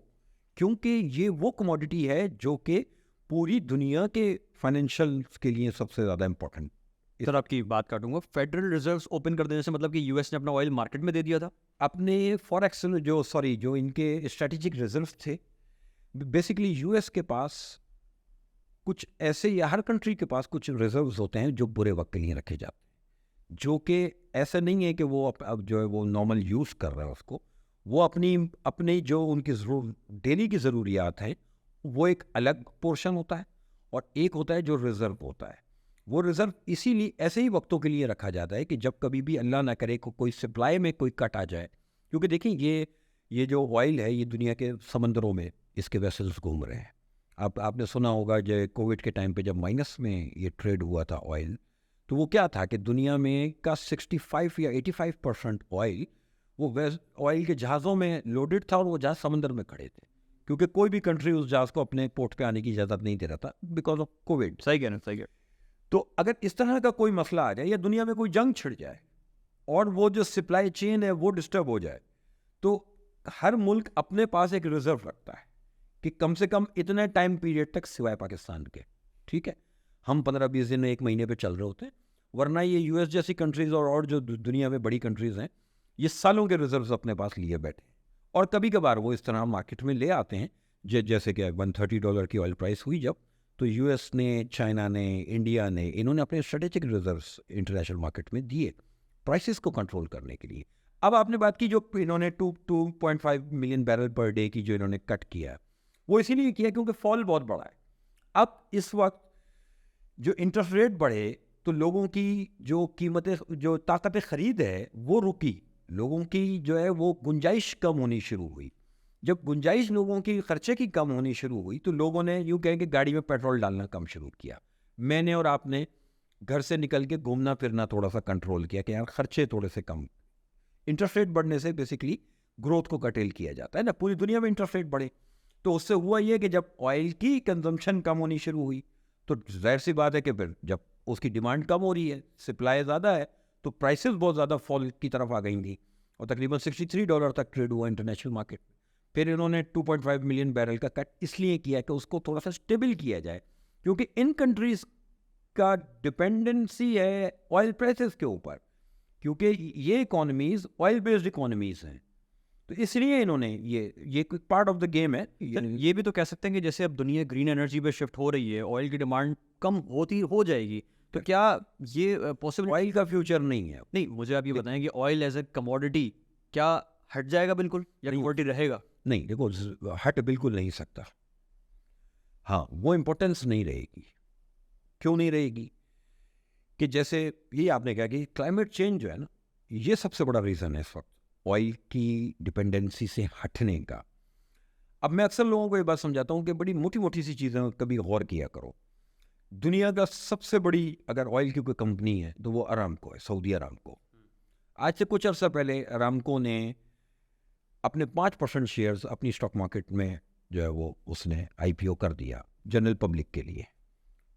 क्योंकि ये वो कमोडिटी है जो कि पूरी दुनिया के फाइनेंशियल के लिए सबसे ज़्यादा इम्पोर्टेंट। सर आपकी बात काटूंगा, फेडरल रिजर्व्स ओपन कर देने से मतलब कि यूएस ने अपना ऑयल मार्केट में दे दिया था? अपने फॉरेक्स जो इनके स्ट्रेटेजिक रिजर्व थे, बेसिकली यूएस के पास कुछ ऐसे, या हर कंट्री के पास कुछ रिजर्व्स होते हैं जो बुरे वक्त के लिए रखे जाते हैं, जो कि ऐसा नहीं है कि वो अब जो है वो नॉर्मल यूज़ कर रहा है उसको, वो अपनी जो उनकी डेली की ज़रूरियात हैं वो एक अलग पोर्शन होता है, और एक होता है जो रिज़र्व होता है। वो रिज़र्व इसीलिए ऐसे ही वक्तों के लिए रखा जाता है कि जब कभी भी अल्लाह ना करे कोई सप्लाई में कोई कट आ जाए। क्योंकि देखिए ये जो ऑयल है, ये दुनिया के समंदरों में इसके वेसल्स घूम रहे हैं। आपने सुना होगा जो कोविड के टाइम पे जब माइनस में ये ट्रेड हुआ था ऑयल, तो वो क्या था कि दुनिया में का 65 या 85% ऑयल वो ऑयल के जहाज़ों में लोडेड था, और वो जहाज़ समंदर में खड़े थे, क्योंकि कोई भी कंट्री उस जहाज़ को अपने पोर्ट पे आने की इजाज़त नहीं दे रहा था बिकॉज ऑफ कोविड। सही कह रहे हैं, सही कह रहे हैं। तो अगर इस तरह का कोई मसला आ जाए या दुनिया में कोई जंग छिड़ जाए और वो जो सप्लाई चेन है वो डिस्टर्ब हो जाए, तो हर मुल्क अपने पास एक रिजर्व रखता है कि कम से कम इतने टाइम पीरियड तक, सिवाय पाकिस्तान के, ठीक है, हम 15-20 दिन, 1 महीने पे चल रहे होते हैं। वरना ये यूएस जैसी कंट्रीज़ और जो दुनिया में बड़ी कंट्रीज़ हैं, ये सालों के रिजर्व्स अपने पास लिए बैठे हैं। और कभी कभार वो इस तरह मार्केट में ले आते हैं, जैसे कि $130 की ऑयल प्राइस हुई जब, तो यूएस ने, चाइना ने, इंडिया ने, इन्होंने अपने स्ट्रेटेजिक रिजर्व्स इंटरनेशनल मार्केट में दिए प्राइसेस को कंट्रोल करने के लिए। अब आपने बात की जो इन्होंने 2.5 मिलियन बैरल पर डे की जो इन्होंने कट किया है, वो इसीलिए किया क्योंकि फॉल बहुत बड़ा है। अब इस वक्त जो इंटरेस्ट रेट बढ़े तो लोगों की जो कीमतें, जो ताकत ख़रीद है वो रुकी, लोगों की जो है वो गुंजाइश कम होनी शुरू हुई। जब गुंजाइश लोगों की खर्चे की कम होनी शुरू हुई तो लोगों ने यूँ कहें कि गाड़ी में पेट्रोल डालना कम शुरू किया। मैंने और आपने घर से निकल के घूमना फिरना थोड़ा सा कंट्रोल किया कि यार खर्चे थोड़े से कम। इंटरेस्ट रेट बढ़ने से बेसिकली ग्रोथ को कटेल किया जाता है ना, पूरी दुनिया में इंटरेस्ट रेट बढ़े। तो उससे हुआ ये कि जब ऑयल की कंजम्पशन कम होनी शुरू हुई तो जाहिर सी बात है कि फिर जब उसकी डिमांड कम हो रही है, सप्लाई ज़्यादा है, तो प्राइसेस बहुत ज़्यादा फॉल की तरफ आ गई थी, और तकरीबन $63 तक ट्रेड हुआ इंटरनेशनल मार्केट। फिर इन्होंने 2.5 मिलियन बैरल का कट इसलिए किया कि उसको थोड़ा सा स्टेबल किया जाए, क्योंकि इन कंट्रीज़ का डिपेंडेंसी है ऑयल प्राइसेस के ऊपर, क्योंकि ये इकोनॉमीज़ ऑयल बेस्ड इकोनॉमीज़ हैं। तो इसलिए इन्होंने ये पार्ट ऑफ द गेम है। ये भी तो कह सकते हैं कि जैसे अब दुनिया ग्रीन एनर्जी पे शिफ्ट हो रही है, ऑयल की डिमांड कम होती हो जाएगी, तो क्या ये पॉसिबल? ऑयल का फ्यूचर नहीं है। नहीं, मुझे आप ये बताएं कि ऑयल एज ए कमोडिटी क्या हट जाएगा बिल्कुल, या कमोडिटी रहेगा? नहीं, देखो, हट बिल्कुल नहीं सकता। हाँ, वो इम्पोर्टेंस नहीं रहेगी। क्यों नहीं रहेगी? कि जैसे ये आपने कहा कि क्लाइमेट चेंज जो है ना, ये सबसे बड़ा रीज़न है इस वक्त ऑयल की डिपेंडेंसी से हटने का। अब मैं अक्सर लोगों को ये बात समझाता हूँ कि बड़ी मोटी मोटी सी चीज़ें कभी गौर किया करो। दुनिया का सबसे बड़ी अगर ऑयल की कोई कंपनी है तो वो अरामको है, सऊदी अरामको। आज से कुछ अर्सा पहले अरामको ने अपने 5% शेयर्स अपनी स्टॉक मार्केट में जो है वो उसने IPO कर दिया जनरल पब्लिक के लिए।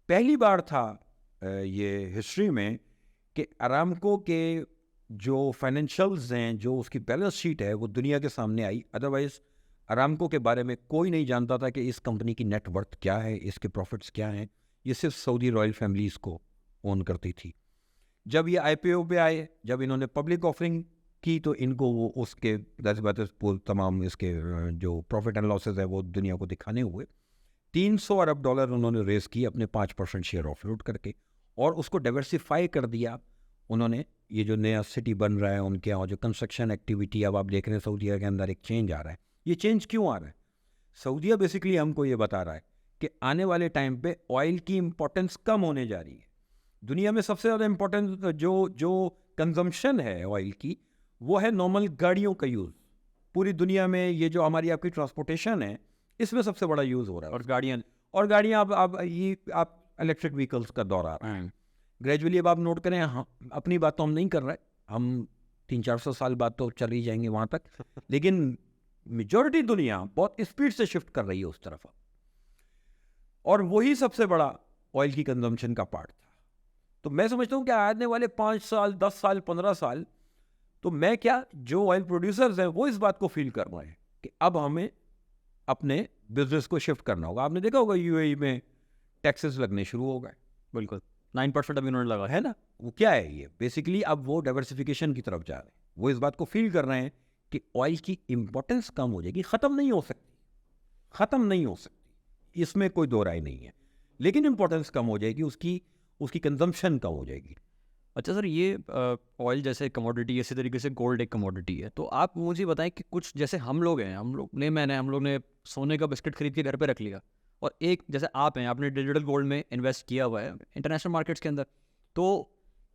पहली बार था ये हिस्ट्री में कि अरामको के जो फाइनेंशियल्स हैं, जो उसकी बैलेंस शीट है, वो दुनिया के सामने आई। अदरवाइज़ अरामको के बारे में कोई नहीं जानता था कि इस कंपनी की नेट वर्थ क्या है, इसके प्रॉफिट्स क्या हैं। ये सिर्फ सऊदी रॉयल फैमिलीज़ को ओन करती थी। जब ये IPO पे आए, जब इन्होंने पब्लिक ऑफरिंग की, तो इनको वो उसके तमाम इसके जो प्रॉफिट एंड लॉसेस है वो दुनिया को दिखाने हुए $300 अरब उन्होंने रेज़ की अपने 5% शेयर ऑफलोड करके, और उसको डाइवर्सिफाई कर दिया उन्होंने। ये जो नया सिटी बन रहा है उनके यहाँ, जो कंस्ट्रक्शन एक्टिविटी, अब आप देख रहे हैं सऊदीया के अंदर एक चेंज आ रहा है। ये चेंज क्यों आ रहा है? सऊदीया बेसिकली हमको ये बता रहा है कि आने वाले टाइम पे ऑयल की इम्पोर्टेंस कम होने जा रही है। दुनिया में सबसे ज़्यादा इम्पोर्टेंस जो कंजम्पशन है ऑयल की, वो है नॉर्मल गाड़ियों का यूज़। पूरी दुनिया में ये जो हमारी आपकी ट्रांसपोर्टेशन है, इसमें सबसे बड़ा यूज़ हो रहा है। और गाड़ियाँ आप इलेक्ट्रिक व्हीकल्स का दौर आ रहा है ग्रेजुअली। अब आप नोट करें, अपनी बात तो हम नहीं कर रहे, हम 300-400 साल बाद तो चल ही जाएंगे वहाँ तक, लेकिन मेजॉरिटी दुनिया बहुत स्पीड से शिफ्ट कर रही है उस तरफ। और वही सबसे बड़ा ऑयल की कंजम्पशन का पार्ट था। तो मैं समझता हूँ कि आने वाले 5 साल, 10 साल, 15 साल, तो मैं क्या, जो ऑयल प्रोड्यूसर्स हैं वो इस बात को फील कर रहे हैं कि अब हमें अपने बिजनेस को शिफ्ट करना होगा। आपने देखा होगा यूएई में टैक्सेस लगने शुरू हो गए। बिल्कुल 9% अभी उन्होंने लगा है ना, वो क्या है ये बेसिकली, अब वो डाइवर्सिफिकेशन की तरफ जा रहे हैं। वो इस बात को फील कर रहे हैं कि ऑयल की इंपॉर्टेंस कम हो जाएगी, ख़त्म नहीं हो सकती, ख़त्म नहीं हो सकती, इसमें कोई दो राय नहीं है, लेकिन इंपॉर्टेंस कम हो जाएगी, उसकी कंजम्पशन कम हो जाएगी। अच्छा सर, ये ऑयल जैसे कमोडिटी, इसी तरीके से गोल्ड एक कमोडिटी है, तो आप मुझे बताएं कि कुछ जैसे हम लोग हैं, हम लोग ने सोने का बिस्किट खरीद के घर पे रख लिया, और एक जैसे आप हैं, आपने डिजिटल गोल्ड में इन्वेस्ट किया हुआ है इंटरनेशनल मार्केट्स के अंदर, तो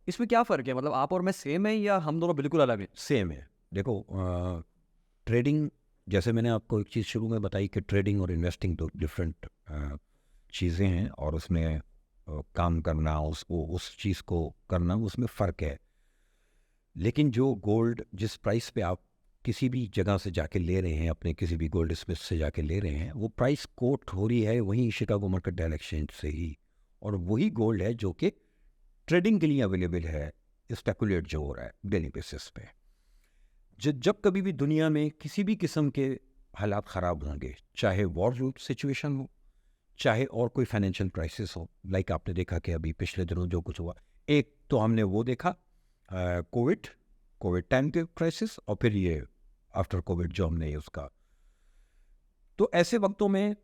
इसमें क्या फ़र्क है? मतलब आप और मैं सेम है या हम दोनों बिल्कुल अलग हैं? सेम है। देखो, ट्रेडिंग, जैसे मैंने आपको एक चीज़ शुरू में बताई कि ट्रेडिंग और इन्वेस्टिंग दो डिफरेंट चीज़ें हैं, और उसमें काम करना, उसको उस चीज़ को करना, उसमें फ़र्क है। लेकिन जो गोल्ड जिस प्राइस पे आप किसी भी जगह से जाके ले रहे हैं, अपने किसी भी गोल्ड स्मिथ से जाके ले रहे हैं, वो प्राइस कोट हो रही है वहीं शिकागो मर्केंटाइल एक्सचेंज से ही, और वही गोल्ड है जो कि ट्रेडिंग के लिए अवेलेबल है, स्पेकुलेट जो हो रहा है डेली बेसिस पे। जब कभी भी दुनिया में किसी भी किस्म के हालात ख़राब होंगे, चाहे वॉर सिचुएशन हो, चाहे और कोई फाइनेंशियल क्राइसिस हो, लाइक आपने देखा कि अभी पिछले दिनों जो कुछ हुआ, एक तो हमने वो देखा कोविड टाइम के क्राइसिस, और फिर ये आफ्टर कोविड जो हमने उसका, तो ऐसे वक्तों में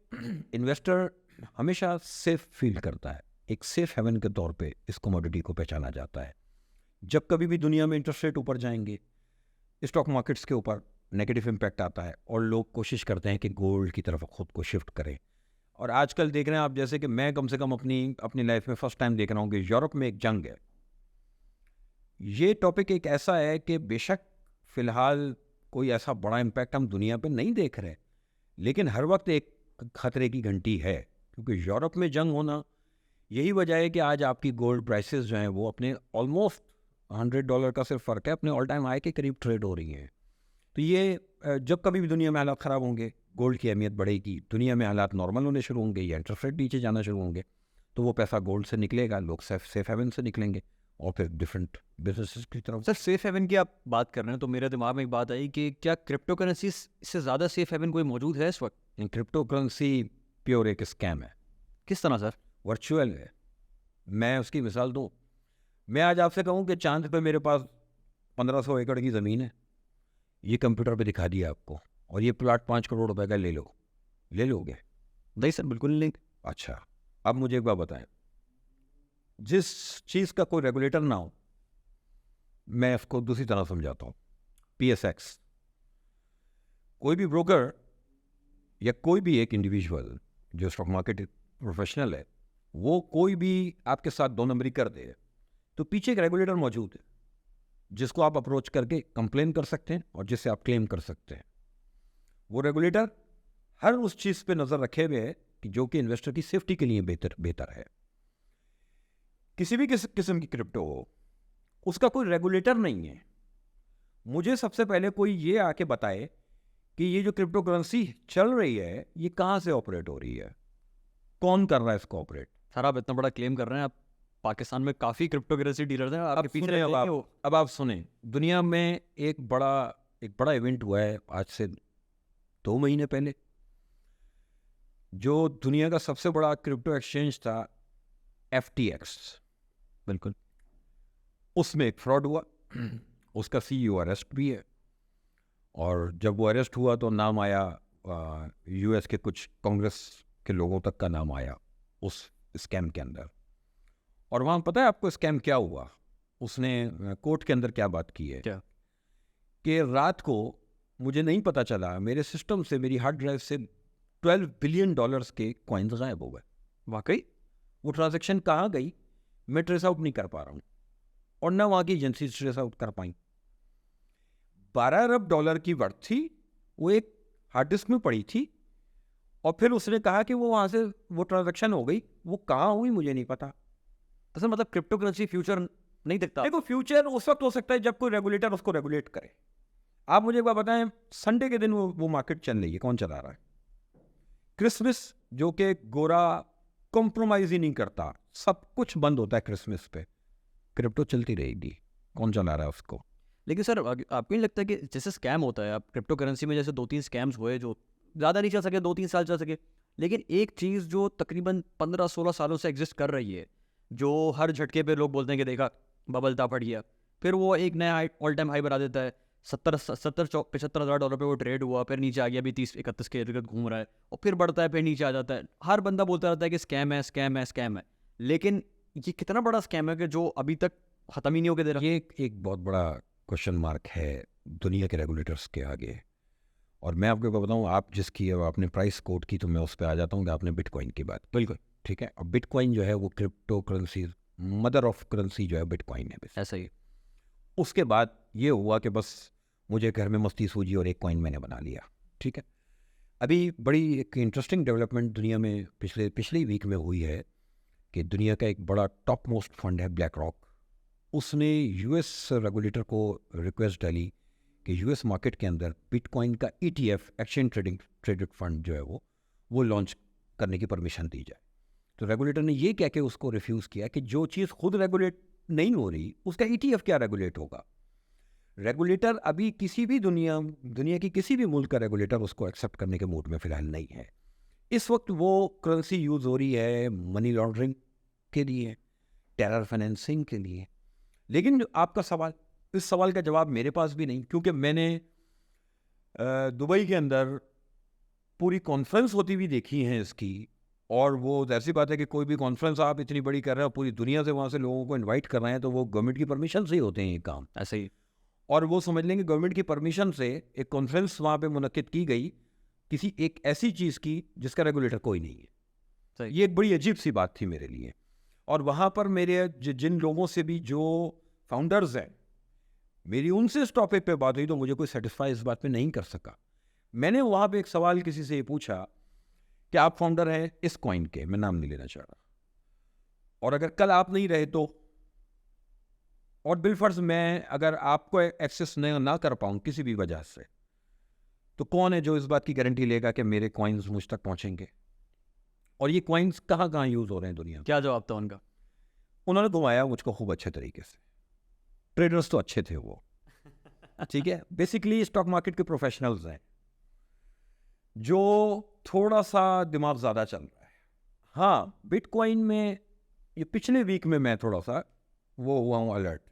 इन्वेस्टर हमेशा सेफ फील करता है, एक सेफ हेवन के तौर पे इस कमोडिटी को पहचाना जाता है। जब कभी भी दुनिया में इंटरेस्ट रेट ऊपर जाएंगे, स्टॉक मार्केट्स के ऊपर नेगेटिव इम्पैक्ट आता है, और लोग कोशिश करते हैं कि गोल्ड की तरफ खुद को शिफ्ट करें। और आजकल देख रहे हैं आप, जैसे कि मैं कम से कम अपनी लाइफ में फर्स्ट टाइम देख रहा हूँ कि यूरोप में एक जंग है। ये टॉपिक एक ऐसा है कि बेशक फ़िलहाल कोई ऐसा बड़ा इम्पैक्ट हम दुनिया पे नहीं देख रहे, लेकिन हर वक्त एक खतरे की घंटी है, क्योंकि यूरोप में जंग होना यही वजह है कि आज आपकी गोल्ड प्राइसेस जो हैं वो अपने ऑलमोस्ट $100 का सिर्फ फ़र्क है, अपने ऑल टाइम हाई के करीब ट्रेड हो रही हैं। तो ये जब कभी भी दुनिया में हालात ख़राब होंगे, गोल्ड की अहमियत बढ़ेगी, दुनिया में हालात नॉर्मल होने शुरू होंगे या इंटरेस्ट रेट नीचे जाना शुरू होंगे, तो वो पैसा गोल्ड से निकलेगा, लोग सेफ हेवन से निकलेंगे और फिर डिफरेंट बिजनेसेस की तरफ। सर, सेफ हेवन की आप बात कर रहे हैं तो मेरे दिमाग में एक बात आई कि क्या क्रिप्टो करेंसी से ज़्यादा सेफ हेवन कोई मौजूद है इस वक्त? क्रिप्टो करेंसी प्योर एक स्कैम है। किस तरह सर? वर्चुअल है। मैं उसकी मिसाल दूँ, मैं आज आपसे कहूँ कि चांद पे मेरे पास 1500 एकड़ की ज़मीन है, ये कंप्यूटर पे दिखा दिया आपको, और ये प्लाट 5 करोड़ रुपए का ले लोगे? नहीं सर, बिल्कुल नहीं। अच्छा, अब मुझे एक बात बताएं, जिस चीज़ का कोई रेगुलेटर ना हो, मैं इसको दूसरी तरह समझाता हूँ। PSX, कोई भी ब्रोकर या कोई भी एक इंडिविजुअल जो स्टॉक मार्केट प्रोफेशनल है, वो कोई भी आपके साथ 2 नंबरी कर दे, तो पीछे एक रेगुलेटर मौजूद है जिसको आप अप्रोच करके कंप्लेन कर सकते हैं और जिससे आप क्लेम कर सकते हैं। वो रेगुलेटर हर उस चीज़ पे नज़र रखे हुए है कि जो कि इन्वेस्टर की सेफ्टी के लिए बेहतर है। किसी भी किस्म की क्रिप्टो हो, उसका कोई रेगुलेटर नहीं है। मुझे सबसे पहले कोई ये आके बताए कि ये जो क्रिप्टो करेंसी चल रही है, ये कहाँ से ऑपरेट हो रही है, कौन कर रहा है इसको ऑपरेट। सर, आप इतना बड़ा क्लेम कर रहे हैं, आप पाकिस्तान में काफ़ी क्रिप्टो करेंसी डीलर्स हैं, आपके पीछे रहते हैं वो। अब आप सुने, दुनिया में एक बड़ा इवेंट हुआ है आज से 2 महीने पहले, जो दुनिया का सबसे बड़ा क्रिप्टो एक्सचेंज था, FTX। बिल्कुल। उसमें एक फ्रॉड हुआ, उसका CEO अरेस्ट भी है, और जब वो अरेस्ट हुआ तो नाम आया, US के कुछ कांग्रेस के लोगों तक का नाम आया उस स्कैम के अंदर। और वहाँ पता है आपको स्कैम क्या हुआ? उसने कोर्ट के अंदर क्या बात की है, क्या? कि रात को मुझे नहीं पता चला, मेरे सिस्टम से, मेरी हार्ड ड्राइव से $12 बिलियन के कॉइन्स गायब हो गए। वाकई? वो ट्रांजैक्शन कहाँ गई मैं ट्रेस आउट नहीं कर पा रहा हूँ, और ना वहाँ की एजेंसी ट्रेस आउट कर पाई। $12 अरब की वर्थ थी, वो एक हार्ड डिस्क में पड़ी थी और फिर उसने कहा कि वो वहाँ से वो ट्रांजैक्शन हो गई, वो कहाँ हुई मुझे नहीं पता। तो सर मतलब क्रिप्टो करेंसी फ्यूचर नहीं दिखता? देखो फ्यूचर उस वक्त हो सकता है जब कोई रेगुलेटर उसको रेगुलेट करे। आप मुझे एक बात बताएं, संडे के दिन वो मार्केट चल रही है, कौन चला रहा है? क्रिसमस, जो कि गोरा कॉम्प्रोमाइज ही नहीं करता, सब कुछ बंद होता है क्रिसमस पे, क्रिप्टो चलती रहेगी, कौन चला रहा है उसको? लेकिन सर आपको नहीं लगता कि जैसे स्कैम होता है, आप क्रिप्टो करेंसी में जैसे 2-3 स्कैम्स हुए जो ज़्यादा नहीं चल सके, 2-3 साल चल सके, लेकिन एक चीज़ जो तकरीबन 15-16 सालों से एग्जिस्ट कर रही है, जो हर झटके पे लोग बोलते हैं कि देखा बबल था, फट गया, फिर वो एक नया ऑल टाइम हाई बना देता है, 75,000 पे वो ट्रेड हुआ, फिर नीचे आ गया, अभी 30-31 के इर्द घूम रहा है, और फिर बढ़ता है, फिर नीचे आ जाता है। हर बंदा बोलता रहता है कि स्कैम है, स्कैम है, स्कैम है, लेकिन ये कितना बड़ा स्कैम है कि जो अभी तक ख़त्म ही नहीं होके दे रहा? ये एक बहुत बड़ा क्वेश्चन मार्क है दुनिया के रेगुलेटर्स के आगे। और मैं आपको बताऊं, आप जिसकी आपने प्राइस कोट की तो मैं उस पर आ जाता हूँ कि आपने बिटकॉइन की बात, बिल्कुल ठीक है। और बिटकॉइन जो है वो crypto currency, mother of currency जो है बिटकॉइन है बस। ऐसा ही। उसके बाद ये हुआ कि बस मुझे घर में मस्ती सूझी और एक कॉइन मैंने बना लिया, ठीक है। अभी बड़ी एक इंटरेस्टिंग डेवलपमेंट दुनिया में पिछले वीक में हुई है कि दुनिया का एक बड़ा टॉप मोस्ट फंड है ब्लैक रॉक, उसने यूएस रेगुलेटर को रिक्वेस्ट डाली कि यूएस मार्केट के अंदर बिटकॉइन का ईटीएफ, एक्सचेंज ट्रेडेड फंड जो है वो लॉन्च करने की परमिशन दी जाए। तो रेगुलेटर ने ये कह के उसको रिफ्यूज़ किया कि जो चीज़ खुद रेगुलेट नहीं हो रही उसका ईटीएफ क्या रेगुलेट होगा। रेगुलेटर अभी किसी भी दुनिया की किसी भी मुल्क का रेगुलेटर उसको एक्सेप्ट करने के मूड में फ़िलहाल नहीं है। इस वक्त वो करेंसी यूज़ हो रही है मनी लॉन्ड्रिंग के लिए, टेरर फाइनेंसिंग के लिए। लेकिन जो आपका सवाल, इस सवाल का जवाब मेरे पास भी नहीं, क्योंकि मैंने दुबई के अंदर पूरी कॉन्फ्रेंस होती हुई देखी है इसकी। और वो ऐसी बात है कि कोई भी कॉन्फ्रेंस आप इतनी बड़ी कर रहे हो, पूरी दुनिया से वहाँ से लोगों को इनवाइट कर रहे हैं, तो वो गवर्नमेंट की परमिशन से ही होते हैं ये काम। ऐसे ही। और वो समझ लेंगे गवर्नमेंट की परमिशन से एक कॉन्फ्रेंस वहाँ पे मुनक्किद की गई किसी एक ऐसी चीज़ की जिसका रेगुलेटर कोई नहीं है। सही। ये एक बड़ी अजीब सी बात थी मेरे लिए। और वहाँ पर मेरे जिन लोगों से भी जो फाउंडर्स हैं, मेरी उनसे इस टॉपिक पे बात हुई तो मुझे कोई सेटिस्फाई इस बात पे नहीं कर सका। मैंने वहाँ पे एक सवाल किसी से ये पूछा कि आप फाउंडर हैं इस कॉइन के, मैं नाम नहीं लेना चाह रहा, और अगर कल आप नहीं रहे तो, और बिलफर्ज मैं अगर आपको एक्सेस ना कर पाऊँ किसी भी वजह से, तो कौन है जो इस बात की गारंटी लेगा कि मेरे कॉइन्स मुझ तक पहुँचेंगे? और ये कॉइन्स कहाँ कहाँ यूज़ हो रहे हैं दुनिया में? क्या जवाब था उनका? उन्होंने घुमाया मुझको खूब अच्छे तरीके से। ट्रेडर्स तो अच्छे थे वो, ठीक है, बेसिकली स्टॉक मार्केट के प्रोफेशनल्स हैं जो थोड़ा सा दिमाग ज़्यादा चल रहा है। हाँ, बिटकॉइन में ये पिछले वीक में मैं थोड़ा सा वो हुआ हूँ अलर्ट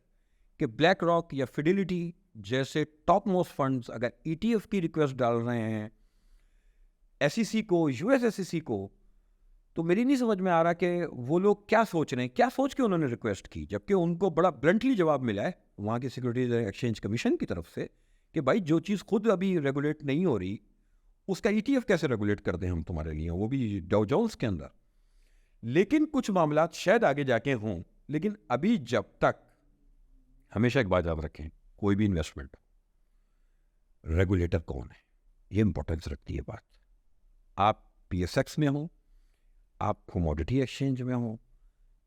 कि ब्लैक रॉक या फिडिलिटी जैसे टॉप मोस्ट फंड्स अगर ईटीएफ की रिक्वेस्ट डाल रहे हैं एसईसी को, यूएस एसईसी को, तो मेरी नहीं समझ में आ रहा कि वो लोग क्या सोच रहे हैं, क्या सोच के उन्होंने रिक्वेस्ट की, जबकि उनको बड़ा ब्लंटली जवाब मिला है वहाँ के सिक्योरिटीज एक्सचेंज कमीशन की तरफ से कि भाई जो चीज़ खुद अभी रेगुलेट नहीं हो रही उसका ईटीएफ कैसे रेगुलेट कर दें हम तुम्हारे लिए, वो भी डाउ जोन्स के अंदर। लेकिन कुछ मामला शायद आगे जाके हों, लेकिन अभी जब तक, हमेशा एक बात याद रखें, कोई भी इन्वेस्टमेंट रेगुलेटर कौन है ये इंपॉर्टेंस रखती है बात। आप पीएसएक्स में हो, आप कमोडिटी एक्सचेंज में हो,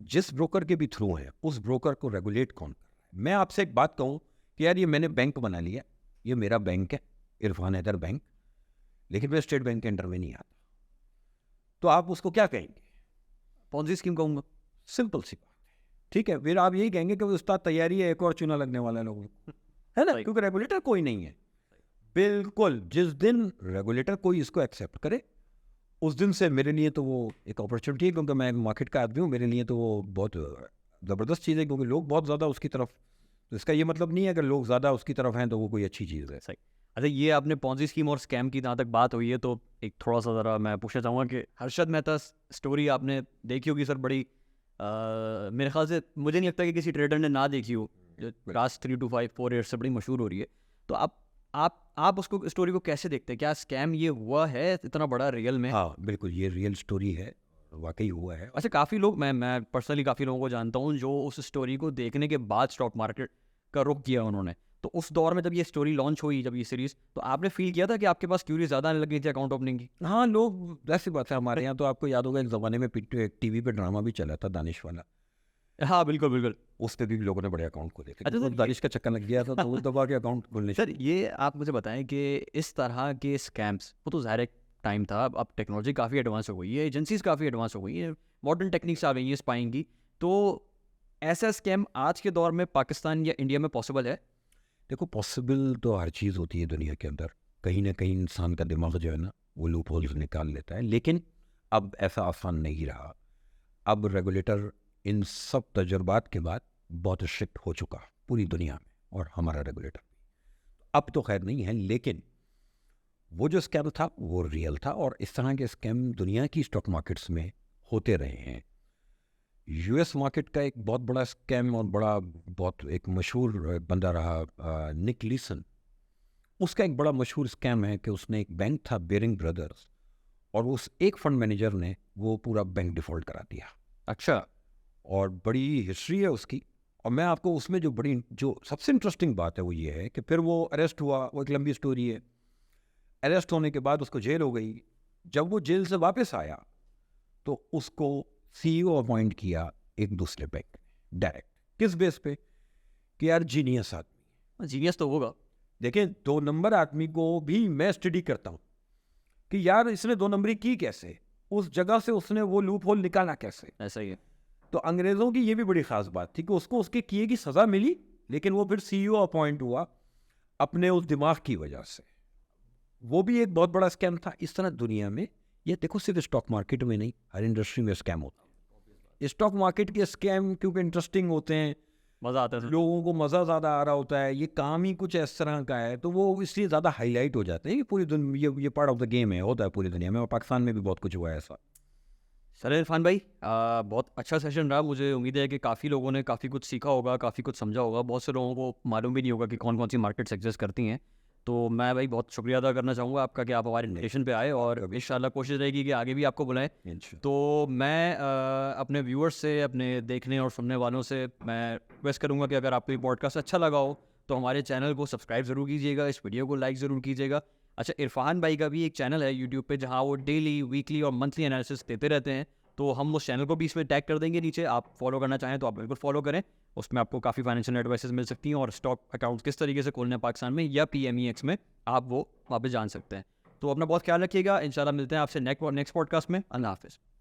जिस ब्रोकर के भी थ्रू है उस ब्रोकर को रेगुलेट कौन कर रहा है। मैं आपसे एक बात कहूँ कि यार ये मैंने बैंक बना लिया, ये मेरा बैंक है, इरफान हैदर बैंक, लेकिन मैं स्टेट बैंक के अंडर में नहीं आता, तो आप उसको क्या कहेंगे? पॉन्जी स्कीम कहूँगा। सिंपल सी बात है, ठीक है। फिर आप यही कहेंगे कि उस्ताद तैयारी है, एक और चुना लगने वाला है लोगों को, है ना, क्योंकि रेगुलेटर कोई नहीं है। बिल्कुल, जिस दिन रेगुलेटर कोई इसको एक्सेप्ट करे उस दिन से मेरे लिए तो वो एक अपॉर्चुनिटी है, क्योंकि मैं मार्केट का आदमी हूँ, मेरे लिए तो वो बहुत ज़बरदस्त चीज़ है, क्योंकि लोग बहुत ज़्यादा उसकी तरफ, तो इसका ये मतलब नहीं है अगर लोग ज़्यादा उसकी तरफ हैं तो वो कोई अच्छी चीज़ है। सही। अच्छा, ये आपने पॉन्जी स्कीम और स्कैम की जहाँ तक बात हुई है, तो एक थोड़ा सा ज़रा मैं पूछना चाहूँगा कि हर्षद मेहता स्टोरी आपने देखी होगी सर, बड़ी मेरे ख्याल से मुझे नहीं लगता कि किसी ट्रेडर ने ना देखी हो, जो लास्ट 3 to 4 ईयर्स से बड़ी मशहूर हो रही है। तो आप उसको स्टोरी को कैसे देखते हैं? क्या स्कैम ये हुआ है इतना बड़ा रियल में? हाँ बिल्कुल, ये रियल स्टोरी है, वाकई हुआ है। अच्छा, काफ़ी लोग, मैं पर्सनली काफ़ी लोगों को जानता हूँ जो उस स्टोरी को देखने के बाद स्टॉक मार्केट का रुख किया उन्होंने। तो उस दौर में जब ये स्टोरी लॉन्च हुई, जब ये सीरीज़, तो आपने फील किया था कि आपके पास क्यूरी ज़्यादा आने लग गई थी अकाउंट ओपनिंग की? हाँ, लोग ऐसी बात है हमारे यहाँ तो आपको याद होगा एक ज़माने में टीवी पे ड्रामा भी चला था दानिश वाला, हाँ, बिल्कुल, बिल्कुल। उस पे भी लोगों ने बड़े अकाउंट खोले थे। अच्छा, तो सर, दानिश का चक्कर लग गया था तो वो दबा के अकाउंट खोलने सर ये आप मुझे बताएँ कि इस तरह के स्कैम्स, वो तो ज़ाहिर है टाइम था, अब टेक्नोलॉजी काफ़ी एडवांस हो गई है, एजेंसीज़ काफ़ी एडवांस हो गई हैं, मॉडर्न टेक्निक्स आ गई हैं स्पाइंग की, तो ऐसा स्कैम आज के दौर में पाकिस्तान या इंडिया में पॉसिबल है? देखो पॉसिबल तो हर चीज़ होती है दुनिया के अंदर, कहीं ना कहीं इंसान का दिमाग जो है ना वो लूप होल्स निकाल लेता है, लेकिन अब ऐसा आसान नहीं रहा। अब रेगुलेटर इन सब तजुर्बात के बाद बहुत स्ट्रिक्ट हो चुका पूरी दुनिया में, और हमारा रेगुलेटर अब तो खैर नहीं है, लेकिन वो जो स्कैम था वो रियल था, और इस तरह के स्कैम दुनिया की स्टॉक मार्केट्स में होते रहे हैं। यूएस मार्केट का एक बहुत बड़ा स्कैम और बहुत एक मशहूर बंदा रहा निक लीसन, उसका एक बड़ा मशहूर स्कैम है कि उसने एक बैंक था बेरिंग ब्रदर्स, और उस एक फंड मैनेजर ने वो पूरा बैंक डिफॉल्ट करा दिया। अच्छा। और बड़ी हिस्ट्री है उसकी, और मैं आपको उसमें जो सबसे इंटरेस्टिंग बात है वो ये है कि फिर वो अरेस्ट हुआ, वो एक लंबी स्टोरी है। अरेस्ट होने के बाद उसको जेल हो गई। जब वो जेल से वापस आया तो उसको सीईओ अपॉइंट किया एक दूसरे बैंक ने डायरेक्ट। किस बेस पे? कि यार जीनियस आदमी। जीनियस तो होगा। देखें, 2 नंबर आदमी को भी मैं स्टडी करता हूँ कि यार इसने 2 नंबरी की कैसे, उस जगह से उसने वो लूप होल निकाला कैसे। ऐसा ही है। तो अंग्रेज़ों की ये भी बड़ी ख़ास बात थी कि उसको उसके किए की सज़ा मिली, लेकिन वो फिर सीईओ अपॉइंट हुआ अपने उस दिमाग की वजह से। वो भी एक बहुत बड़ा स्कैम था। इस तरह दुनिया में, ये देखो सिर्फ स्टॉक मार्केट में नहीं, हर इंडस्ट्री में स्कैम होता है। स्टॉक मार्केट के स्कैम क्योंकि इंटरेस्टिंग होते हैं, मज़ा आता है। लोगों को मज़ा ज़्यादा आ रहा होता है, ये काम ही कुछ इस तरह का है, तो वो इसलिए ज़्यादा हाईलाइट हो जाते हैं। ये पूरी दुनिया, ये पार्ट ऑफ द गेम है, होता है पूरी दुनिया में, और पाकिस्तान में भी बहुत कुछ हुआ है ऐसा। सर इरफान भाई, बहुत अच्छा सेशन रहा। मुझे उम्मीद है कि काफ़ी लोगों ने काफ़ी कुछ सीखा होगा, काफ़ी कुछ समझा होगा। बहुत से लोगों को मालूम भी नहीं होगा कि कौन कौन सी मार्केट्स एग्जिस्ट करती हैं। तो मैं भाई बहुत शुक्रिया अदा करना चाहूँगा आपका कि आप हमारे इन्विटेशन पे आए, और इंशाल्लाह कोशिश रहेगी कि आगे भी आपको बुलाएं। तो मैं अपने व्यूअर्स से, अपने देखने और सुनने वालों से मैं रिक्वेस्ट करूँगा कि अगर आपको ये पॉडकास्ट अच्छा लगा हो तो हमारे चैनल को सब्सक्राइब ज़रूर कीजिएगा, इस वीडियो को लाइक ज़रूर कीजिएगा। अच्छा, इरफान भाई का भी एक चैनल है यूट्यूब पे जहाँ वो डेली, वीकली और मंथली एनालिसिस देते रहते हैं, तो हम उस चैनल को भी इसमें टैग कर देंगे नीचे। आप फॉलो करना चाहें तो आप बिल्कुल फॉलो करें। उसमें आपको काफ़ी फाइनेंशियल एडवाइसेस मिल सकती हैं, और स्टॉक अकाउंट किस तरीके से खोलने हैं पाकिस्तान में या PMEX में, आप वो वहाँ पे जान सकते हैं। तो अपना बहुत ख्याल रखिएगा। इंशाल्लाह मिलते हैं आपसे नेक्स्ट पॉडकास्ट में। अल्लाह हाफ़िज़।